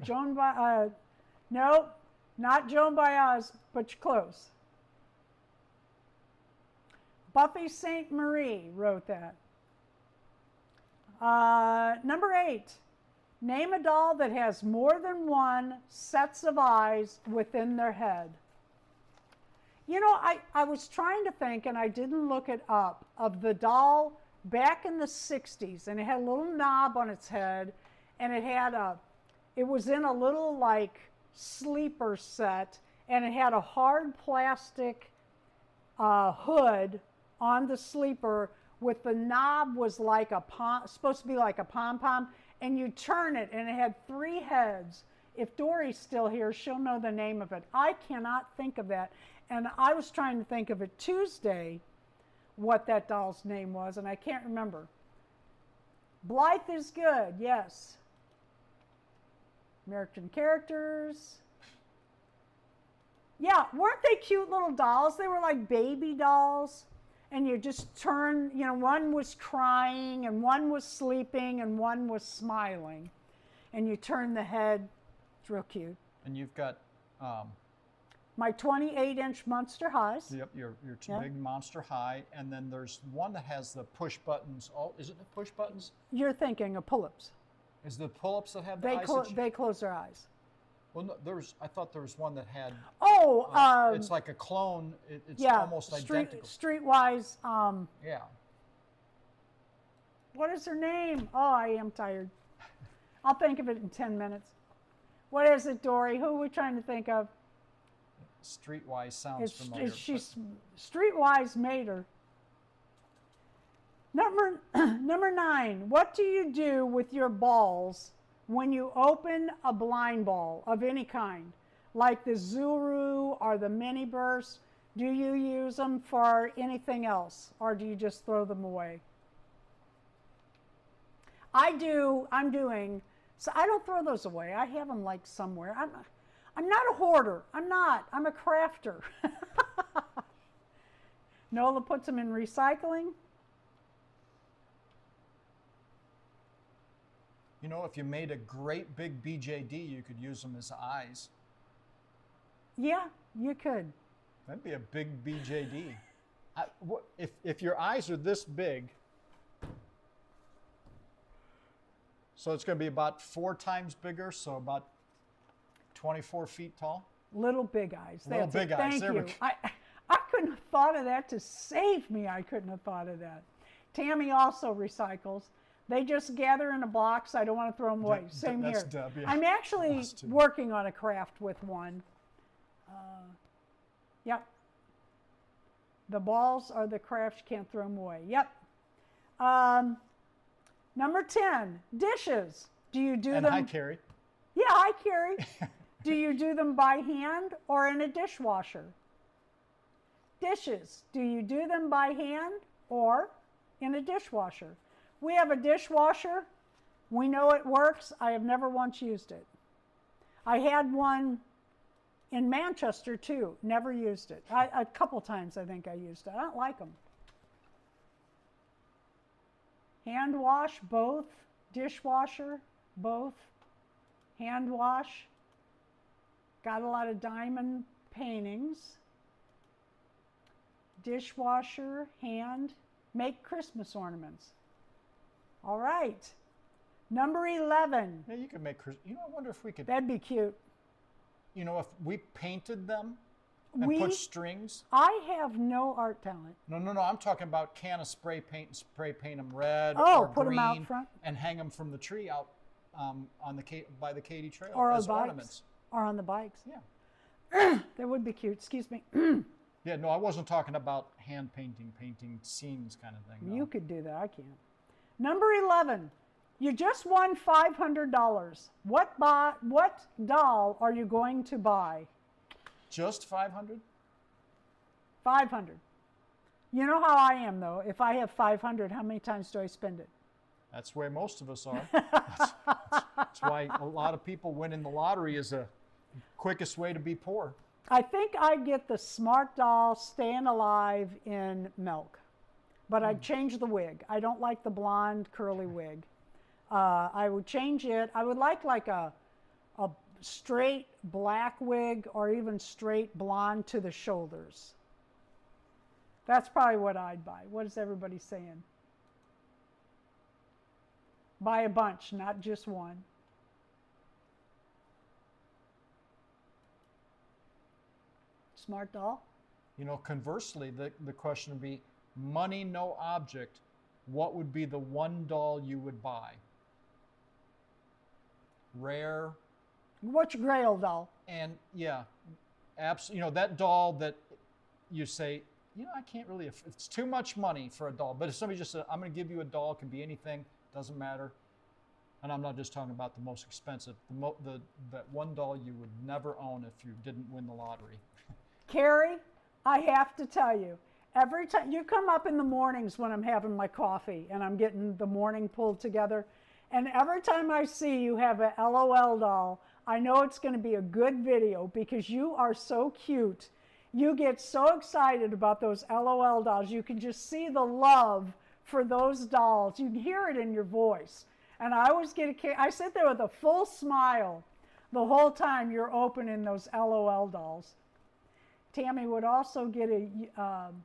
No, not Joan Baez, but you're close. Buffy St. Marie wrote that. Number 8. Name a doll that has more than one sets of eyes within their head. You know, I was trying to think, and I didn't look it up, of the doll back in the 60s, and it had a little knob on its head, and it was in a little like sleeper set, and it had a hard plastic hood on the sleeper with the knob was like supposed to be like a pom-pom, and you turn it, and it had 3 heads. If Dory's still here, she'll know the name of it. I cannot think of that, and I was trying to think of it Tuesday, what that doll's name was, and I can't remember. Blythe is good, yes. American characters. Yeah, weren't they cute little dolls? They were like baby dolls. And you just turn, you know, one was crying, and one was sleeping, and one was smiling. And you turn the head. It's real cute. And you've got my 28-inch Monster Highs. Yep, your Yep. big Monster High, and then there's one that has the push buttons. Oh, is it the push buttons? You're thinking of pull-ups. Is the pull-ups that have the eyes? They close their eyes. Well, no, I thought there was one that had. Oh, it's like a clone. It's yeah, almost identical. Streetwise. Yeah. What is her name? Oh, I am tired. I'll think of it in 10 minutes. What is it, Dory? Who are we trying to think of? Streetwise sounds familiar. Streetwise made her. Number 9. What do you do with your balls when you open a blind ball of any kind, like the Zuru or the Mini Burst? Do you use them for anything else, or do you just throw them away? I do. So I don't throw those away. I have them like somewhere. I'm not a hoarder. I'm not. I'm a crafter. Nola puts them in recycling. You know, if you made a great big BJD, you could use them as eyes. Yeah, you could. That'd be a big BJD. If your eyes are this big, so it's going to be about 4 times bigger, so about 24 feet tall. Little big eyes. Little That's big it. eyes. Thank There we you. go. I couldn't have thought of that to save me. I couldn't have thought of that. Tammy also recycles. They just gather in a box. I don't want to throw them away. Same that's here. Deb, yeah. I'm actually Us too. working on a craft with one. Yep. The balls are the crafts. You can't throw them away. Yep. Number 10, dishes. Do you do And them? hi, Carrie. Yeah, hi, Carrie. Do you do them by hand or in a dishwasher? Dishes. Do you do them by hand or in a dishwasher? We have a dishwasher. We know it works. I have never once used it. I had one in Manchester too. Never used it. A couple times I think I used it. I don't like them. Hand wash, both. Dishwasher, both. Hand wash. Got a lot of diamond paintings. Dishwasher, hand. Make Christmas ornaments. All right. Number 11. Yeah, you could make, you know, I wonder if we could, That'd be cute. you know, if we painted them and put strings. I have no art talent. No, I'm talking about can of spray paint and spray paint them red Oh, or put green them out front? and hang them from the tree out on the by the Katy Trail Or on as bikes. ornaments. Or on the bikes. Yeah. That would be cute. Excuse me. Yeah, no, I wasn't talking about hand painting scenes kind of thing. No. You could do that. I can't. Number 11. You just won $500. What doll are you going to buy? Just 500? 500. You know how I am, though. If I have 500, how many times do I spend it? That's where most of us are. That's why a lot of people winning the lottery is the quickest way to be poor. I think I'd get the Smart Doll Staying Alive in milk, but I'd change the wig. I don't like the blonde curly wig. I would change it. I would like a straight black wig or even straight blonde to the shoulders. That's probably what I'd buy. What is everybody saying? Buy a bunch, not just one. Smart doll? You know, conversely, the question would be, money, no object, what would be the one doll you would buy? Rare. What's your Grail doll? And yeah, you know, that doll that you say, you know, I can't really, it's too much money for a doll. But if somebody just said, I'm going to give you a doll, it can be anything, doesn't matter. And I'm not just talking about the most expensive, that one doll you would never own if you didn't win the lottery. Carrie, I have to tell you, every time you come up in the mornings when I'm having my coffee and I'm getting the morning pulled together, and every time I see you have a LOL doll, I know it's going to be a good video because you are so cute. You get so excited about those LOL dolls. You can just see the love for those dolls. You can hear it in your voice. And I always I sit there with a full smile the whole time you're opening those LOL dolls. Tammy would also get a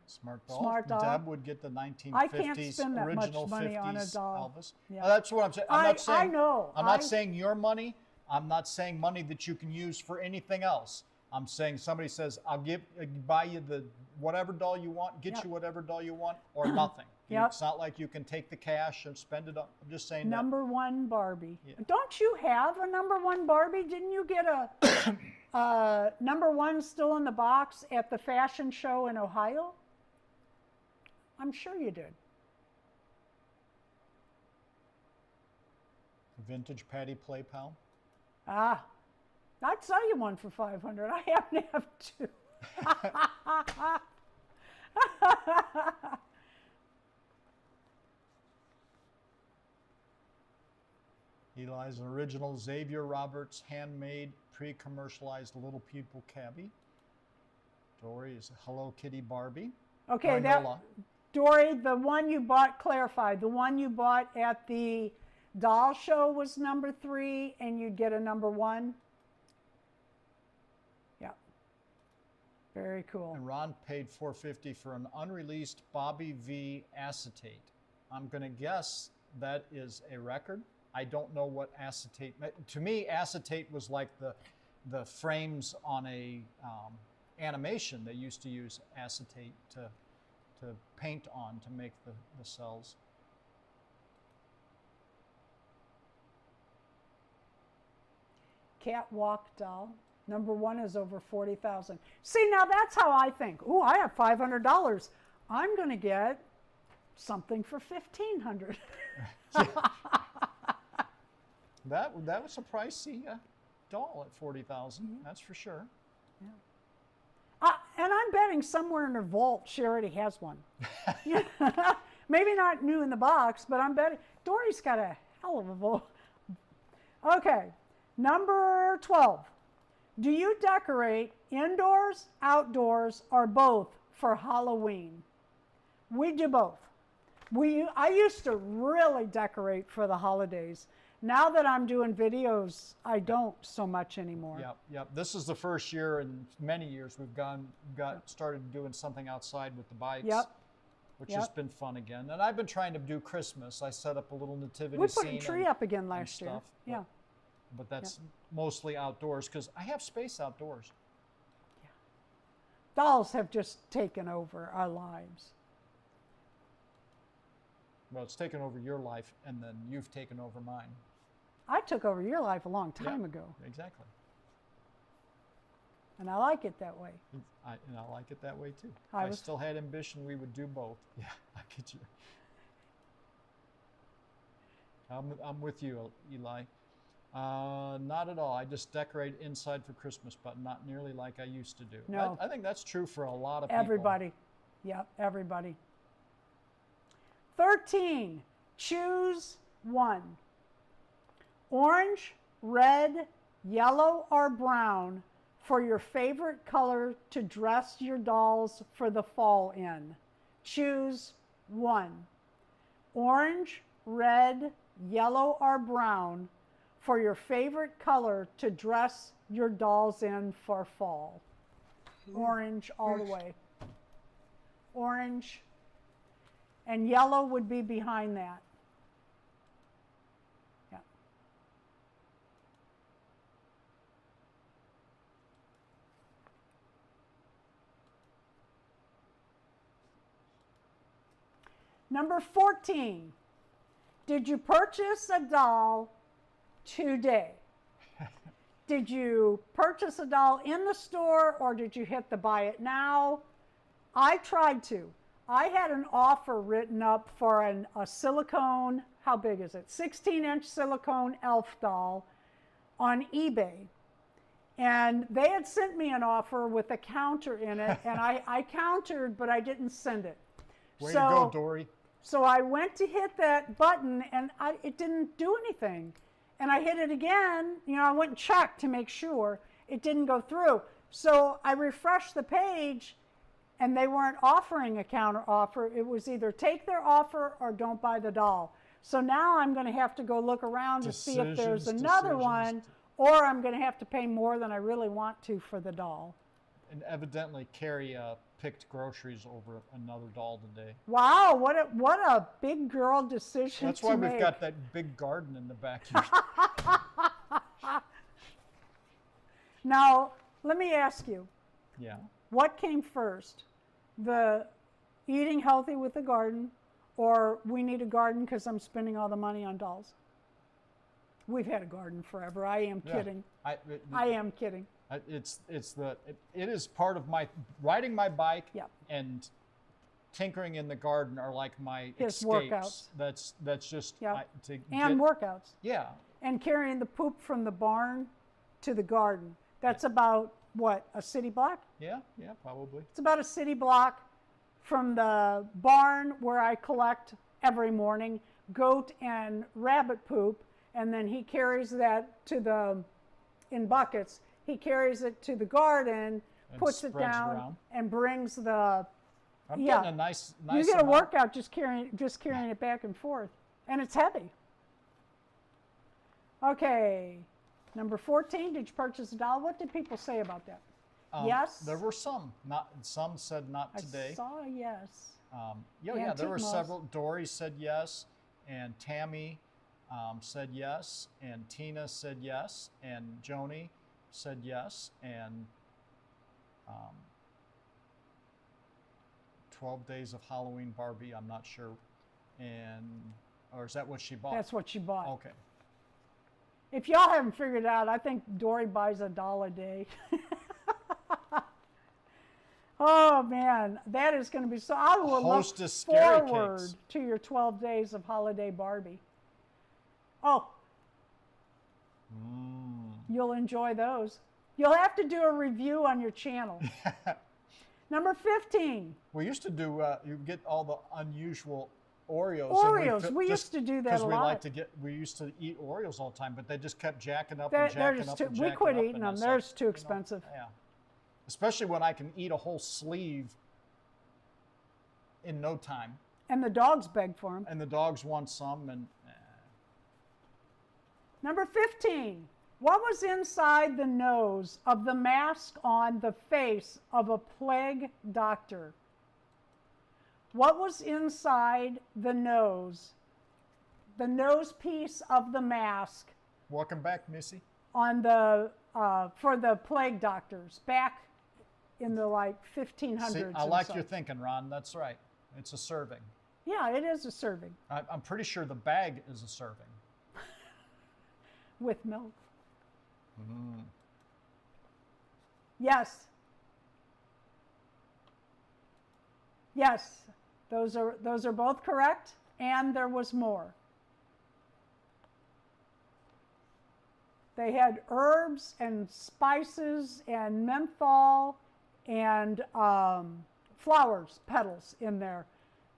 smart doll. Deb would get the 1950s I can't spend that original much money 50s on a doll. Elvis. Yeah. That's what I'm saying. I'm not saying. I know. I'm not saying your money. I'm not saying money that you can use for anything else. I'm saying somebody says, I'll buy you the whatever doll you want, get you whatever doll you want, or nothing. It's not like you can take the cash and spend it on. I'm just saying number one Barbie. Yeah. Don't you have a number one Barbie? Didn't you get a number one still in the box at the fashion show in Ohio? I'm sure you did. Vintage Patty Play Pal. Ah, I'd sell you one for $500. I happen to have two. Eli's an original Xavier Roberts handmade pre-commercialized Little People Cabbie. Dory is a Hello Kitty Barbie. Okay, Dory, the one you bought, clarify, the one you bought at the doll show was number 3 and you'd get a number 1? Yeah. Very cool. And Ron paid $450 for an unreleased Bobby V acetate. I'm going to guess that is a record. I don't know what acetate. To me, acetate was like the frames on a animation. They used to use acetate to paint on to make the cells. Catwalk doll. Number 1 is over 40,000. See, now that's how I think. Ooh, I have $500. I'm going to get something for $1,500. That was a pricey doll at 40,000. That's for sure. Yeah. And I'm betting somewhere in her vault she already has one. Maybe not new in the box, but I'm betting Dory's got a hell of a vault. Okay, number 12. Do you decorate indoors, outdoors, or both for Halloween? We do both. I used to really decorate for the holidays. Now that I'm doing videos, I don't so much anymore. Yep. This is the first year in many years we've got started doing something outside with the bikes. Yep. which Yep. has been fun again. And I've been trying to do Christmas. I set up a little nativity We put scene a tree and- up again and last year. stuff, Yeah. But that's mostly outdoors because I have space outdoors. Dolls have just taken over our lives. Well, it's taken over your life, and then you've taken over mine. I took over your life a long time Yeah, ago, Exactly. and I like it that way. And I like it that way too. I If I was- still had ambition, we would do both. Yeah, I get you. I'm with you, Eli. Not at all. I just decorate inside for Christmas, but not nearly like I used to do. No. I think that's true for a lot of people. Everybody. Yep, everybody. 13. Choose one. Orange, red, yellow, or brown for your favorite color to dress your dolls for the fall in. Choose one. Orange, red, yellow, or brown for your favorite color to dress your dolls in for fall. Orange all the way. Orange. And yellow would be behind that. Yeah. Number 14. Did you purchase a doll today? Did you purchase a doll in the store or did you hit the buy it now? I tried to. I had an offer written up for a silicone, how big is it? 16-inch silicone elf doll on eBay. And they had sent me an offer with a counter in it, and I countered, but I didn't send it. Way to go, Dory. So I went to hit that button, and it didn't do anything. And I hit it again. You know, I went and checked to make sure it didn't go through. So I refreshed the page, and they weren't offering a counter offer. It was either take their offer or don't buy the doll. So now I'm going to have to go look around to see if there's another one, or I'm going to have to pay more than I really want to for the doll. And evidently, Carrie picked groceries over another doll today. Wow, what a big girl decision That's to why make. we've got that big garden in the backyard. Now, let me ask you, Yeah. what came first? The eating healthy with the garden, or we need a garden because I'm spending all the money on dolls? We've had a garden forever. I am kidding. I am kidding. It is part of my riding my bike Yep. and tinkering in the garden are like my His escapes. workouts. That's just Yep. to And get, workouts. yeah. And carrying the poop from the barn to the garden. That's about, what, a city block? Yeah, probably. It's about a city block from the barn where I collect every morning goat and rabbit poop, and then he carries that in buckets. He carries it to the garden, And puts it spreads down, around. and brings the. I'm getting a nice You get a amount. workout just carrying it back and forth, and it's heavy. Okay, number 14. Did you purchase a doll? What did people say about that? Yes. There were some. Some said not today. I saw a yes. There Antique were Mouse. several. Dory said yes, and Tammy said yes, and Tina said yes, and Joni said yes, and 12 Days of Halloween Barbie, I'm not sure. Or is that what she bought? That's what she bought. Okay. If y'all haven't figured it out, I think Dory buys a doll a day. Oh man, that is going to be so. I will look Hostess scary forward cakes. to your 12 Days of Holiday Barbie. Oh, you'll enjoy those. You'll have to do a review on your channel. Number 15. We used to do. You get all the unusual Oreos. Oreos. And We used to do that a we lot. like to get. We used to eat Oreos all the time, but they just kept jacking up They're and jacking just up too, and we jacking quit up, eating and them. it's They're like, just too expensive. Yeah. Especially when I can eat a whole sleeve in no time. And the dogs beg for them. And the dogs want some. And Number 15. What was inside the nose of the mask on the face of a plague doctor? What was inside the nose piece of the mask Welcome back, Missy. on the for the plague doctors back in the like 1500s? See, I and like such? your thinking, Ron. That's right. It's a serving. Yeah, it is a serving I'm pretty sure the bag is a serving. with milk. Mm. Yes. Yes, those are both correct, and there was more. They had herbs and spices and menthol and flowers, petals in there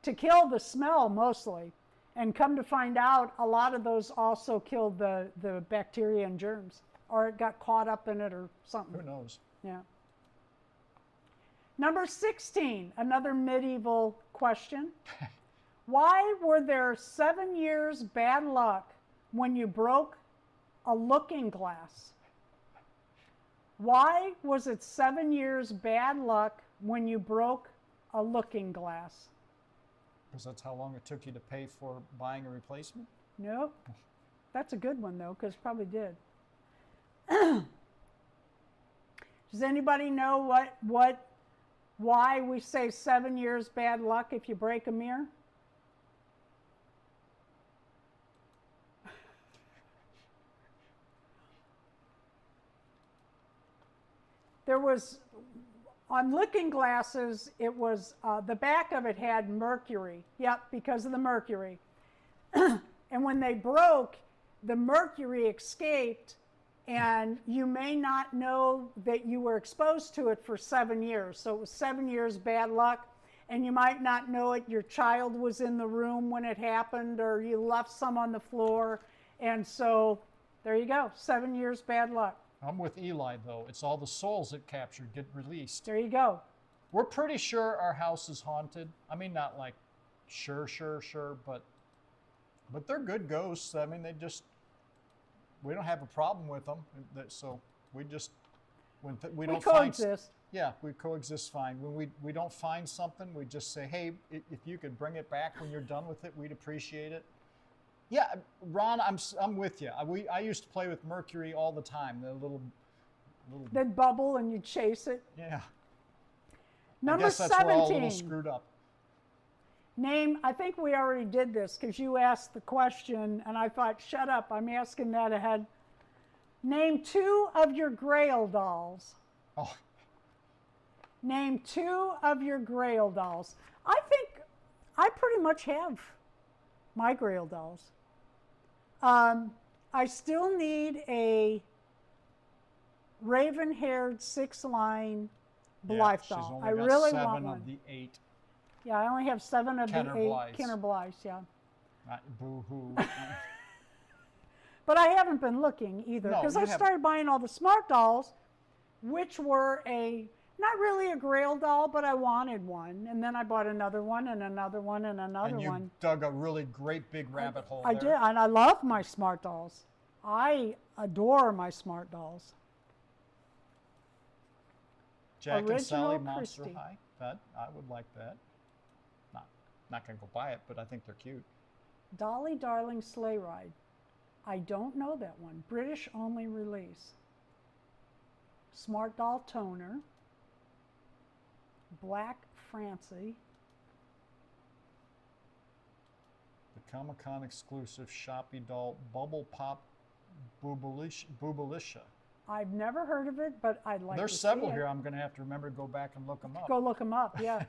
to kill the smell mostly. And come to find out, a lot of those also killed the bacteria and germs, or it got caught up in it or something. Who knows? Yeah. Number 16, another medieval question. Why were there 7 years bad luck when you broke a looking glass? Why was it 7 years bad luck when you broke a looking glass? Because that's how long it took you to pay for buying a replacement? Nope. That's a good one, though, because probably did. Does anybody know why we say 7 years bad luck if you break a mirror? There was, on looking glasses, it was, the back of it had mercury. Yep, because of the mercury. And when they broke, the mercury escaped, and you may not know that you were exposed to it for 7 years. So it was 7 years bad luck, and you might not know it. Your child was in the room when it happened, or you left some on the floor. And so there you go, 7 years bad luck. I'm with Eli, though. It's all the souls it captured get released. There you go. We're pretty sure our house is haunted. I mean, not like sure, but they're good ghosts. I mean, we don't have a problem with them. So we just, we don't coexist. Yeah, we coexist fine. When we don't find something, we just say, hey, if you could bring it back when you're done with it, we'd appreciate it. Yeah, Ron, I'm with you. I used to play with mercury all the time. The little. They'd bubble and you chase it. Yeah. Number I guess that's 17. We're all a little screwed up. Name, I think we already did this because you asked the question and I thought, shut up, I'm asking that ahead. Name 2 of your Grail dolls. Oh. Name 2 of your Grail dolls. I think I pretty much have my Grail dolls. I still need a raven-haired 6-line Blythe doll. I really want one. 7 of the 8. Yeah, I only have 7 of Kenner the 8 Blythes. Kenner Blythes, yeah. Boo-hoo. But I haven't been looking either No, because you I haven't. started buying all the smart dolls, which were not really a Grail doll, but I wanted one. And then I bought another one and another one and another And you one. dug a really great big rabbit hole I there. did, and I love my smart dolls. I adore my smart dolls. Jack and Original Sally Monster Christie. High. I would like that. Not gonna go buy it, but I think they're cute. Dolly Darling Sleigh Ride. I don't know that one. British only release. Smart Doll Toner. Black Francie. The Comic-Con exclusive Shoppy Doll Bubble Pop Boobalicia. I've never heard of it, but I'd like There's to several see it. here. I'm going to have to remember to go back and look them up. Go look them up, yeah.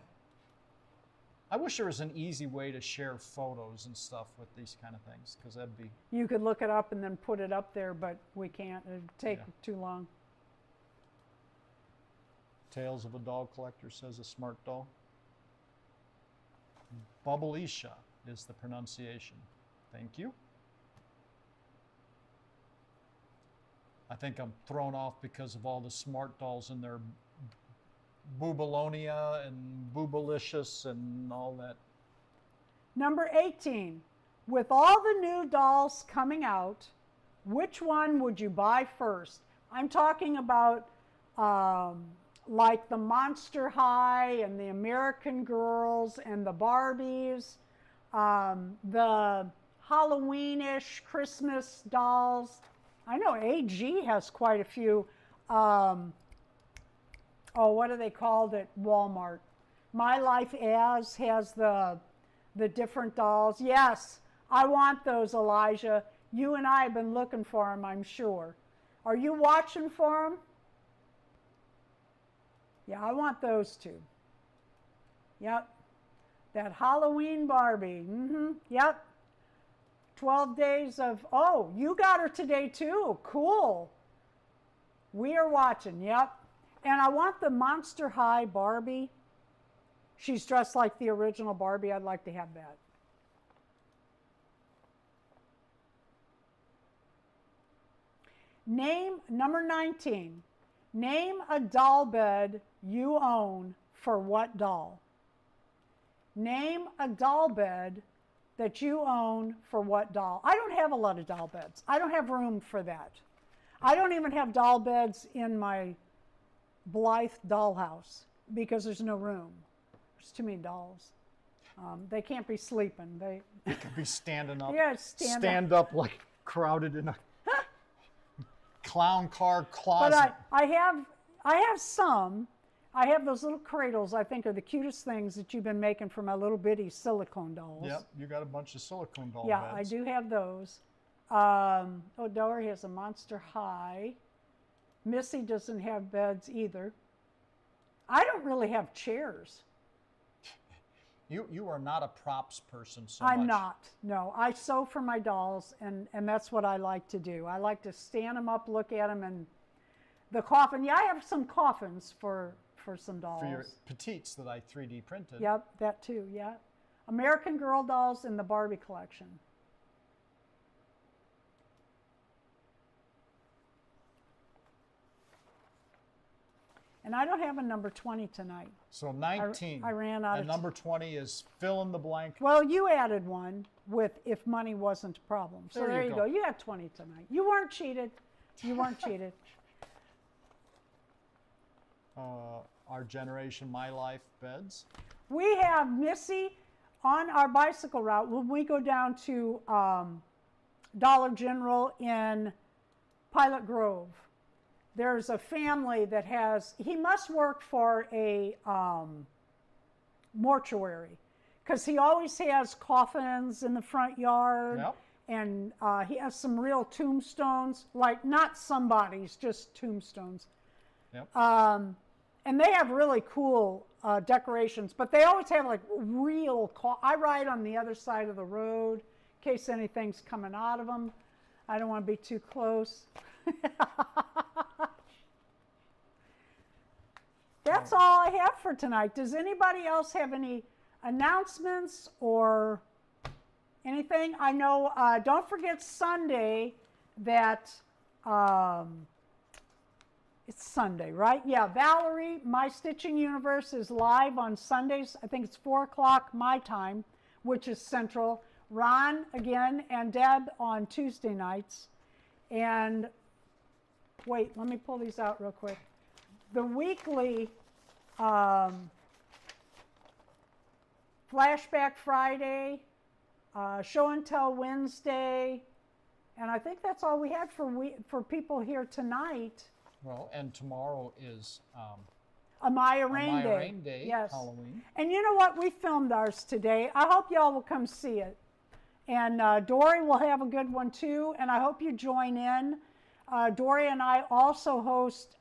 I wish there was an easy way to share photos and stuff with these kind of things, because that'd be... You could look it up and then put it up there, but we can't. It'd take Yeah. too long. Tales of a Doll Collector says a smart doll. Bubbleisha is the pronunciation. Thank you. I think I'm thrown off because of all the smart dolls in their Boobalonia and Boobalicious and all that. Number 18. With all the new dolls coming out, which one would you buy first? I'm talking about like the Monster High and the American Girls and the Barbies, the Halloweenish Christmas dolls. I know AG has quite a few. Oh, what are they called at Walmart? My Life As has the different dolls. Yes, I want those, Elijah. You and I have been looking for them, I'm sure. Are you watching for them? Yeah, I want those too. Yep. That Halloween Barbie. Yep. 12 days of, oh, you got her today too. Cool. We are watching, yep. And I want the Monster High Barbie. She's dressed like the original Barbie. I'd like to have that. Name, number 19. Name a doll bed you own for what doll? Name a doll bed that you own for what doll? I don't have a lot of doll beds. I don't have room for that. I don't even have doll beds in my Blythe dollhouse because there's no room. There's too many dolls. They can't be sleeping. They could be standing up. Yeah, stand up like crowded in a clown car closet. But I have some. I have those little cradles I think are the cutest things that you've been making for my little bitty silicone dolls. Yep, you got a bunch of silicone doll yeah, beds. I do have those. Oh, Dory has a Monster High. Missy doesn't have beds either. I don't really have chairs. You are not a props person so much. I'm not. No, I sew for my dolls, and that's what I like to do. I like to stand them up, look at them, and the coffin. Yeah, I have some coffins for some dolls. For your petites that I 3D printed. Yep, that too, yeah. American Girl dolls in the Barbie collection. And I don't have a number 20 tonight. So 19. I ran out and of number 20 is fill in the blank. Well, you added one with if money wasn't a problem. So there you go. You had 20 tonight. You weren't cheated. You weren't cheated. Our generation, My Life beds. We have Missy on our bicycle route. When we go down to Dollar General in Pilot Grove, there's a family that he must work for a mortuary because he always has coffins in the front yard. Yep. And he has some real tombstones, like not somebody's, just tombstones. Yep. And they have really cool decorations, but they always have like real, I ride on the other side of the road in case anything's coming out of them. I don't want to be too close. That's all I have for tonight. Does anybody else have any announcements or anything? I know, don't forget Sunday that, it's Sunday, right? Yeah, Valerie, My Stitching Universe is live on Sundays. I think it's 4 o'clock my time, which is Central. Ron, again, and Deb on Tuesday nights. And wait, let me pull these out real quick. The weekly Flashback Friday, Show and Tell Wednesday, and I think that's all we had for people here tonight. Well, and tomorrow is Amaya Rain Day. Rain Day, yes. Halloween. And you know what? We filmed ours today. I hope y'all will come see it. And Dory will have a good one too, and I hope you join in. Dory and I also host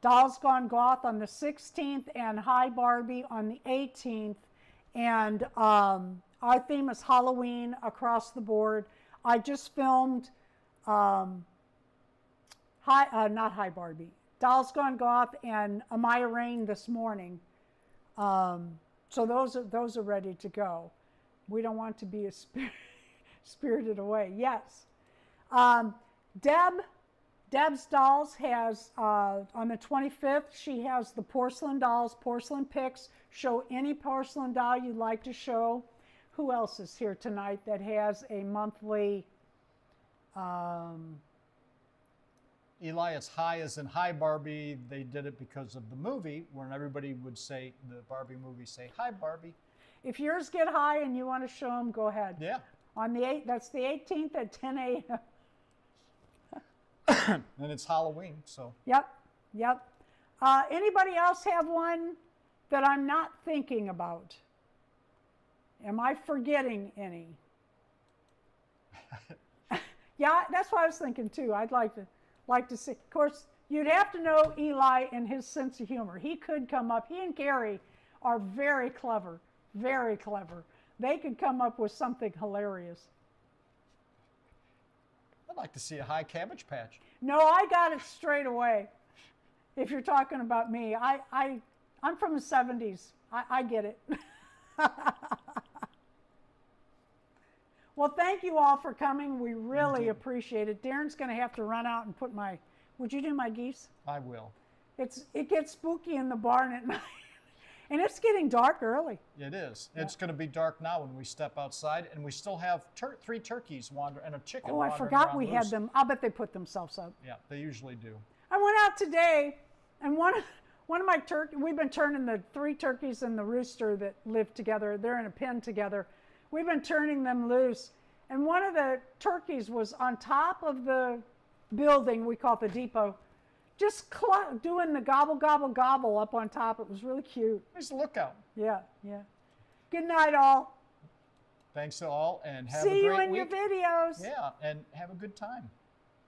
Dolls Gone Goth on the 16th and Hi Barbie on the 18th. And our theme is Halloween across the board. I just filmed not Hi Barbie, Dolls Gone Goth and Amaya Rain this morning. So those are ready to go. We don't want to be spirited away. Yes. Deb's Dolls has, on the 25th, she has the Porcelain Dolls, Porcelain Picks. Show any porcelain doll you'd like to show. Who else is here tonight that has a monthly Eli, it's high as in Hi Barbie. They did it because of the movie, when everybody would say, the Barbie movie, say, Hi Barbie. If yours get high and you want to show them, go ahead. Yeah. On the that's the 18th at 10 a.m. And it's Halloween, so. Yep, yep. Anybody else have one that I'm not thinking about? Am I forgetting any? Yeah, that's what I was thinking too. I'd like to see. Of course, you'd have to know Eli and his sense of humor. He could come up. He and Gary are very clever, very clever. They could come up with something hilarious. I'd like to see a high Cabbage Patch. No, I got it straight away. If you're talking about me, I'm from the 70s. I get it. Well, thank you all for coming. We really appreciate it. Darren's going to have to run out and put my, would you do my geese? I will. It gets spooky in the barn at night. And it's getting dark early. It is. Yeah. It's going to be dark now when we step outside, and we still have 3 turkeys and a chicken. Oh, I forgot we had them. I'll bet they put themselves up. Yeah, they usually do. I went out today, and one of my we've been turning the 3 turkeys and the rooster that live together. They're in a pen together. We've been turning them loose, and one of the turkeys was on top of the building, we call it the depot, just doing the gobble, gobble, gobble up on top. It was really cute. Nice lookout. Yeah, yeah. Good night, all. Thanks to all, and have a great week. See you in week. your videos. Yeah, and have a good time.